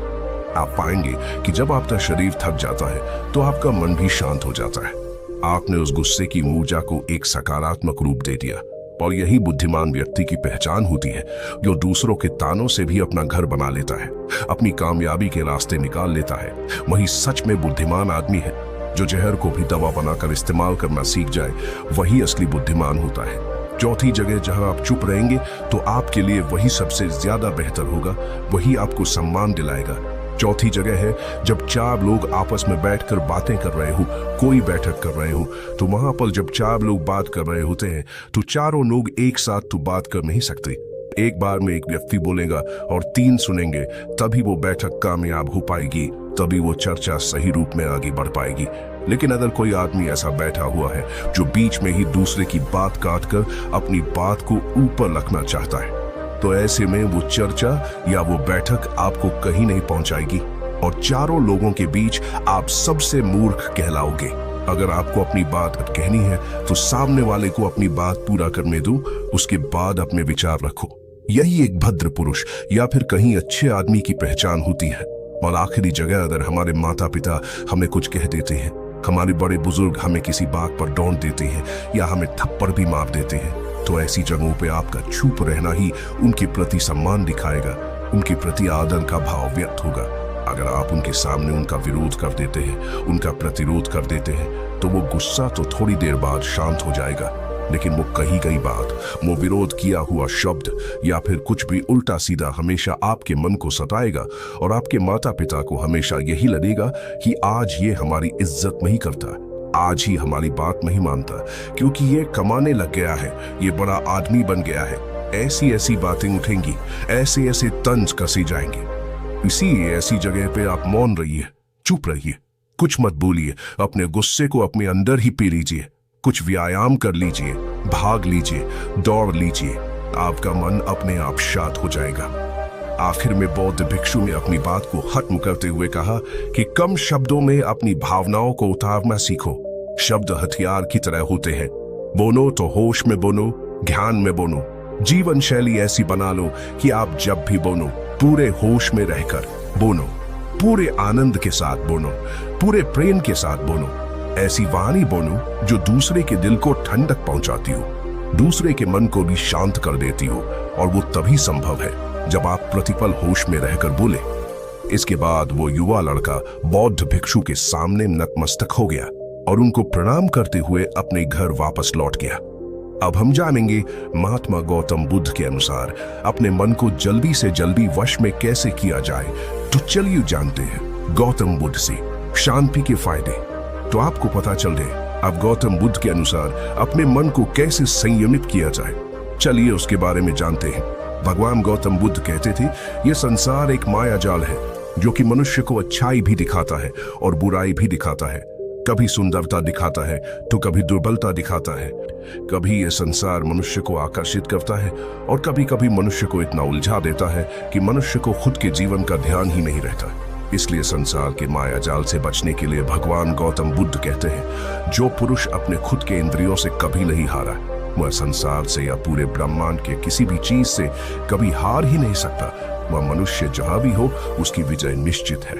आप पाएंगे कि जब आपका शरीर थक जाता है तो आपका मन भी शांत हो जाता है। आपने उस गुस्से की ऊर्जा को एक सकारात्मक रूप दे दिया और यही बुद्धिमान व्यक्ति की पहचान होती है, जो दूसरों के तानों से भी अपना घर बना लेता है, अपनी कामयाबी के रास्ते निकाल लेता है। वही सच में बुद्धिमान आदमी है। जो जहर को भी दवा बनाकर इस्तेमाल करना सीख जाए, वही असली बुद्धिमान होता है। चौथी जगह जहां आप चुप रहेंगे तो आपके लिए वही सबसे ज्यादा बेहतर होगा, वही आपको सम्मान दिलाएगा। चौथी जगह है जब चार लोग आपस में बैठकर बातें कर रहे हो, कोई बैठक कर रहे हो, तो वहां पर जब चार लोग बात कर रहे होते हैं तो चारों लोग एक साथ तो बात कर नहीं सकते। एक बार में एक व्यक्ति बोलेगा और तीन सुनेंगे, तभी वो बैठक कामयाब हो पाएगी, तभी वो चर्चा सही रूप में आगे बढ़ पाएगी। लेकिन अगर कोई आदमी ऐसा बैठा हुआ है जो बीच में ही दूसरे की बात काट कर अपनी बात को ऊपर रखना चाहता है, तो ऐसे में वो चर्चा या वो बैठक आपको कहीं नहीं पहुंचाएगी और चारों लोगों के बीच आप सबसे मूर्ख कहलाओगे। अगर आपको अपनी बात कहनी है तो सामने वाले को अपनी बात पूरा करने दो, उसके बाद अपने विचार रखो। यही एक भद्र पुरुष या फिर कहीं अच्छे आदमी की पहचान होती है। और आखिरी जगह, अगर हमारे माता पिता हमें कुछ कह देते हैं, हमारे बड़े बुजुर्ग हमें किसी बात पर डांट देते हैं या हमें थप्पड़ भी मार देते हैं, तो ऐसी जगहों पे आपका चुप रहना ही उनके प्रति सम्मान दिखाएगा, उनके प्रति आदर का भाव व्यक्त होगा। अगर आप उनके सामने उनका विरोध कर देते हैं, उनका प्रतिरोध कर देते हैं, तो वो गुस्सा तो थोड़ी देर बाद शांत हो जाएगा, लेकिन वो कही गई बात, वो विरोध किया हुआ शब्द या फिर कुछ भी उल्टा सीधा हमेशा आपके मन को सताएगा और आपके माता पिता को हमेशा यही लगेगा कि आज ये हमारी इज्जत नहीं करता, आज ही हमारी बात नहीं मानता, क्योंकि ये कमाने लग गया है, ये बड़ा आदमी बन गया है। ऐसी ऐसी बातें उठेंगी, ऐसे ऐसे तंज कसे जाएंगे। इसीलिए ऐसी जगह पे आप मौन रहिए, चुप रहिए, कुछ मत बोलिए, अपने गुस्से को अपने अंदर ही पी लीजिए, कुछ व्यायाम कर लीजिए, भाग लीजिए, दौड़ लीजिए, आपका मन अपने आप शांत हो जाएगा। आखिर में बौद्ध भिक्षु ने अपनी बात को खत्म करते हुए कहा कि कम शब्दों में अपनी भावनाओं को उतारना सीखो। शब्द हथियार की तरह होते हैं, बोलो तो होश में बोलो, ध्यान में बोलो। जीवन शैली ऐसी बना लो कि आप जब भी बोलो पूरे होश में रहकर बोलो, पूरे आनंद के साथ बोलो, पूरे प्रेम के साथ बोलो। ऐसी वाणी बोलो जो दूसरे के दिल को ठंडक पहुंचाती हो, दूसरे के मन को भी शांत कर देती हो, और वो तभी संभव है जब आप प्रतिपल होश में रहकर बोले। इसके बाद वो युवा लड़का बौद्ध भिक्षु के सामने नतमस्तक हो गया और उनको प्रणाम करते हुए अपने घर वापस लौट गया। अब हम जानेंगे महात्मा गौतम बुद्ध के अनुसार अपने मन को जल्दी से जल्दी वश में कैसे किया जाए। तो चलिए जानते हैं गौतम बुद्ध से शांति के फायदे। तो आपको पता चल गए अब गौतम बुद्ध के अनुसार अपने मन को कैसे संयमित किया जाए। चलिए उसके बारे में जानते हैं। भगवान गौतम बुद्ध कहते थे, ये संसार एक माया जाल है जो कि मनुष्य को अच्छाई भी दिखाता है और बुराई भी दिखाता है। कभी सुंदरता दिखाता है तो कभी दुर्बलता दिखाता है। कभी ये संसार मनुष्य को आकर्षित करता है और कभी कभी मनुष्य को इतना उलझा देता है कि मनुष्य को खुद के जीवन का ध्यान ही नहीं रहता। इसलिए संसार के माया जाल से बचने के लिए भगवान गौतम बुद्ध कहते हैं, जो पुरुष अपने खुद के इंद्रियों से कभी नहीं हारा, वह संसार से या पूरे ब्रह्मांड के किसी भी चीज से कभी हार ही नहीं सकता। वह मनुष्य जहां भी हो उसकी विजय निश्चित है।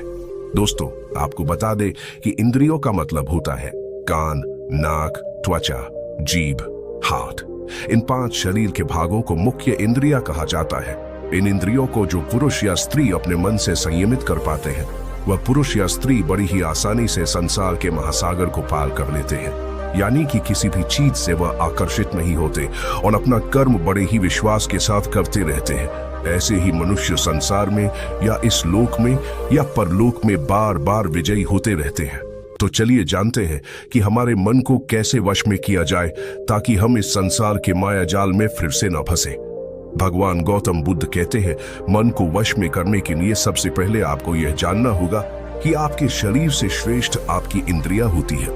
दोस्तों, आपको बता दे कि इंद्रियों का मतलब होता है कान, नाक, त्वचा, जीभ, हाथ। इन 5 शरीर के भागों को मुख्य इंद्रियां कहा जाता है। इन इंद्रियों को जो पुरुष या स्त्री अपने मन से संयमित कर पाते हैं, वह पुरुष या स्त्री बड़ी ही आसानी से संसार के महासागर को पार कर लेते हैं। यानी कि किसी भी चीज से वह आकर्षित नहीं होते और अपना कर्म बड़े ही विश्वास के साथ करते रहते हैं। ऐसे ही मनुष्य संसार में या इस लोक में या परलोक में बार बार विजयी होते रहते हैं। तो चलिए जानते हैं कि हमारे मन को कैसे वश में किया जाए ताकि हम इस संसार के माया जाल में फिर से न फंसे। भगवान गौतम बुद्ध कहते हैं, मन को वश में करने के लिए सबसे पहले आपको यह जानना होगा कि आपके शरीर से श्रेष्ठ आपकी इंद्रियां होती है,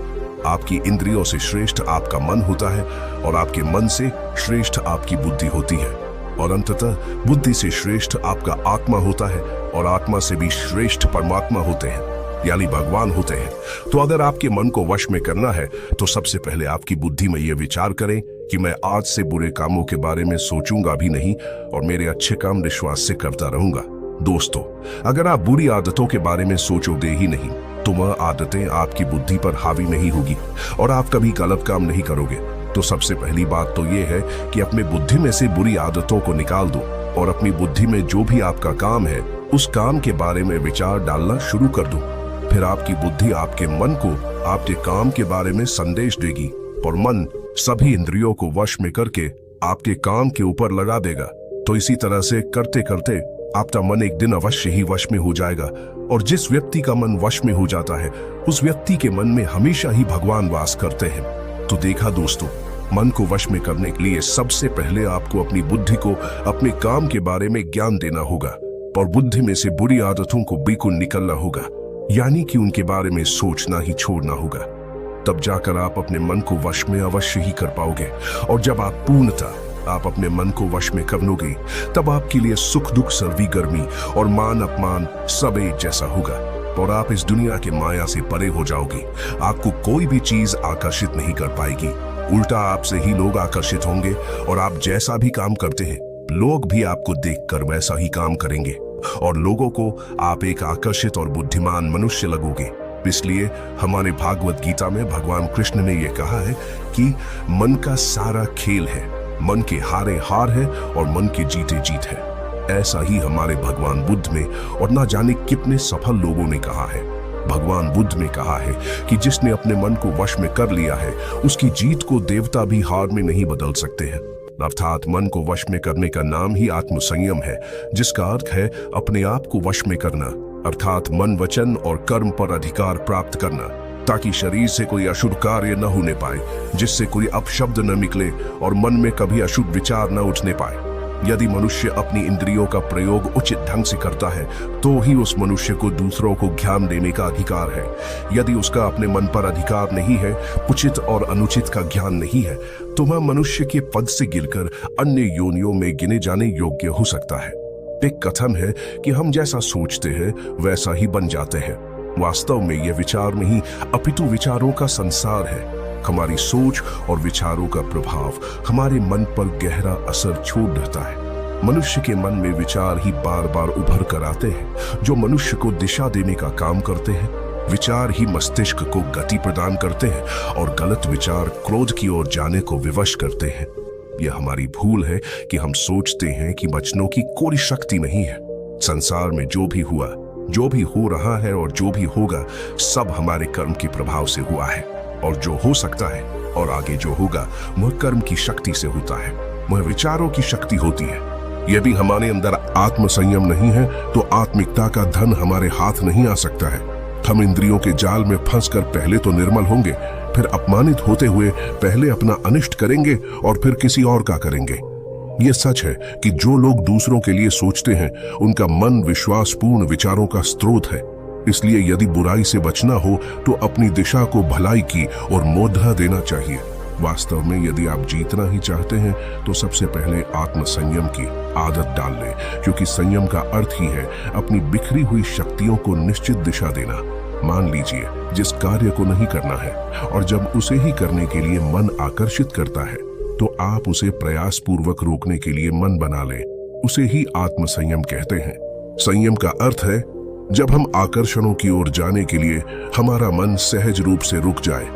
आपकी इंद्रियों से श्रेष्ठ आपका मन होता है और आपके मन से श्रेष्ठ आपकी बुद्धि होती है, और अंततः बुद्धि से श्रेष्ठ आपका आत्मा होता है और आत्मा से भी श्रेष्ठ परमात्मा होते हैं, यानी भगवान होते हैं। तो अगर आपके मन को वश में करना है तो सबसे पहले आपकी बुद्धि में यह विचार करें कि मैं आज से बुरे कामों के बारे में सोचूंगा भी नहीं और मेरे अच्छे काम विश्वास से करता रहूंगा। दोस्तों, अगर आप बुरी आदतों के बारे में सोचोगे ही नहीं तो वह आदतें आपकी बुद्धि पर हावी नहीं होगी और आप कभी गलत काम नहीं करोगे। तो सबसे पहली बात तो ये है कि अपने बुद्धि में से बुरी आदतों को निकाल दो और अपनी बुद्धि में जो भी आपका काम है उस काम के बारे में विचार डालना शुरू कर दो। फिर आपकी बुद्धि आपके मन को आपके काम के बारे में संदेश देगी और मन सभी इंद्रियों को वश में करके आपके काम के ऊपर लगा देगा। तो इसी तरह से करते करते आपका मन एक दिन अवश्य ही वश में हो जाएगा, और जिस व्यक्ति का मन वश में हो जाता है उस व्यक्ति के मन में हमेशा ही भगवान वास करते हैं। तो देखा दोस्तों, मन को वश में करने के लिए सबसे पहले आपको अपनी बुद्धि को अपने काम के बारे में ज्ञान देना होगा और बुद्धि में से बुरी आदतों को बिल्कुल निकलना होगा, यानी कि उनके बारे में सोचना ही छोड़ना होगा। तब जाकर आप अपने मन को वश में अवश्य ही कर पाओगे, और जब आप पूर्णतः आप अपने मन को वश में कर लोगे तब आपके लिए सुख दुख सर्दी गर्मी और मान अपमान सब एक जैसा होगा, और आप इस दुनिया के माया से परे हो जाओगे। आपको कोई भी चीज आकर्षित नहीं कर पाएगी, उल्टा आपसे ही लोग आकर्षित होंगे, और आप जैसा भी काम करते हैं लोग भी आपको देखकर वैसा ही काम करेंगे, और लोगों को आप एक आकर्षित और बुद्धिमान मनुष्य लगोगे। इसलिए हमारे भागवत गीता में भगवान कृष्ण ने यह कहा है कि मन का सारा खेल है, मन के हारे हार है और मन के जीते जीत है। ऐसा ही हमारे भगवान बुद्ध में और ना जाने कितने सफल लोगों ने कहा है। भगवान बुद्ध ने कहा है कि जिसने अपने मन को वश में कर लिया है उसकी जीत को देवता भी हार में नहीं बदल सकते हैं। अर्थात मन को वश में करने का नाम ही आत्मसंयम है, जिसका अर्थ है अपने आप को वश में करना, अर्थात मन वचन और कर्म पर अधिकार प्राप्त करना, ताकि शरीर से कोई अशुभ कार्य न होने पाए, जिससे कोई अपशब्द न निकले और मन में कभी अशुभ विचार न उठने पाए। यदि मनुष्य अपनी इंद्रियों का प्रयोग उचित ढंग से करता है तो ही उस मनुष्य को दूसरों को ज्ञान देने का अधिकार है। यदि उसका अपने मन पर अधिकार नहीं है, उचित और अनुचित का ज्ञान नहीं है, तो वह मनुष्य के पद से गिरकर अन्य योनियों में गिने जाने योग्य हो सकता है। एक कथन है कि हम जैसा सोचते हैं वैसा ही बन जाते हैं। वास्तव में यह विचार नहीं अपितु विचारों का संसार है। हमारी सोच और विचारों का प्रभाव हमारे मन पर गहरा असर छोड़ देता है। मनुष्य के मन में विचार ही बार बार उभर कर आते हैं जो मनुष्य को दिशा देने का काम करते हैं। विचार ही मस्तिष्क को गति प्रदान करते हैं और गलत विचार क्रोध की ओर जाने को विवश करते हैं। यह हमारी भूल है कि हम सोचते हैं कि वचनों की कोई शक्ति नहीं है। संसार में जो भी हुआ, जो भी हो रहा है और जो भी होगा, सब हमारे कर्म के प्रभाव से हुआ है, और जो हो सकता है और आगे जो होगा वह कर्म की शक्ति से होता है, वह विचारों की शक्ति होती है। यदि हमारे अंदर आत्मसंयम नहीं है तो आत्मिकता का धन हमारे हाथ नहीं आ सकता है। हम इंद्रियों के जाल में फंसकर पहले तो निर्मल होंगे, फिर अपमानित होते हुए पहले अपना अनिष्ट करेंगे और फिर किसी और का करेंगे। यह सच है कि जो लोग दूसरों के लिए सोचते हैं उनका मन विश्वासपूर्ण विचारों का स्रोत है। इसलिए यदि बुराई से बचना हो तो अपनी दिशा को भलाई की और मोढ़ा देना चाहिए। वास्तव में यदि आप जीतना ही चाहते हैं तो सबसे पहले आत्मसंयम की आदत डाल लें, क्योंकि संयम का अर्थ ही है अपनी बिखरी हुई शक्तियों को निश्चित दिशा देना। मान लीजिए जिस कार्य को नहीं करना है और जब उसे ही करने के लिए मन आकर्षित करता है तो आप उसे प्रयास पूर्वक रोकने के लिए मन बना लें। उसे ही आत्मसंयम कहते हैं। संयम का अर्थ है जब हम आकर्षणों की ओर जाने के लिए हमारा मन सहज रूप से रुक जाए।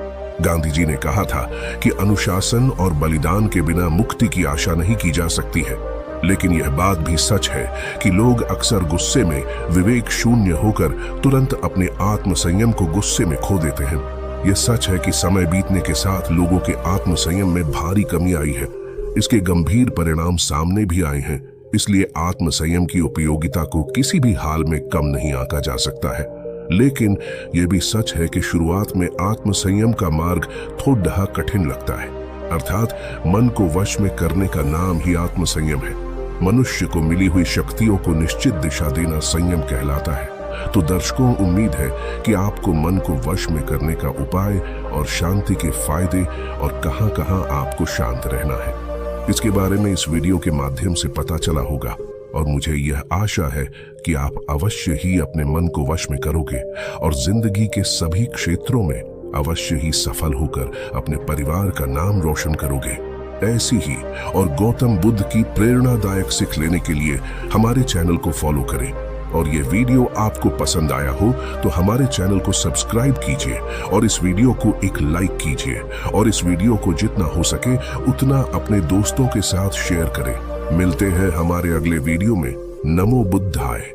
गांधी जी ने कहा था कि अनुशासन और बलिदान के बिना मुक्ति की आशा नहीं की जा सकती है। लेकिन यह बात भी सच है कि लोग अक्सर गुस्से में विवेक शून्य होकर तुरंत अपने आत्मसंयम को गुस्से में खो देते हैं। यह सच है कि समय बीतने के साथ लोगों के आत्मसंयम में भारी कमी आई है। इसके गंभीर परिणाम सामने भी आए हैं। इसलिए आत्मसंयम की उपयोगिता को किसी भी हाल में कम नहीं आंका जा सकता है। लेकिन यह भी सच है कि शुरुआत में आत्मसंयम का मार्ग थोड़ा कठिन लगता है। अर्थात मन को वश में करने का नाम ही आत्मसंयम है। मनुष्य को मिली हुई शक्तियों को निश्चित दिशा देना संयम कहलाता है। तो दर्शकों, उम्मीद है कि आपको मन को वश में करने का उपाय और शांति के फायदे और कहां-कहां आपको शांत रहना है इसके बारे में इस वीडियो के माध्यम से पता चला होगा। और मुझे यह आशा है कि आप अवश्य ही अपने मन को वश में करोगे और जिंदगी के सभी क्षेत्रों में अवश्य ही सफल होकर अपने परिवार का नाम रोशन करोगे। ऐसी ही और गौतम बुद्ध की प्रेरणादायक सीख लेने के लिए हमारे चैनल को फॉलो करें और ये वीडियो आपको पसंद आया हो तो हमारे चैनल को सब्सक्राइब कीजिए और इस वीडियो को एक लाइक कीजिए और इस वीडियो को जितना हो सके उतना अपने दोस्तों के साथ शेयर करें। मिलते हैं हमारे अगले वीडियो में। नमो बुद्धाय।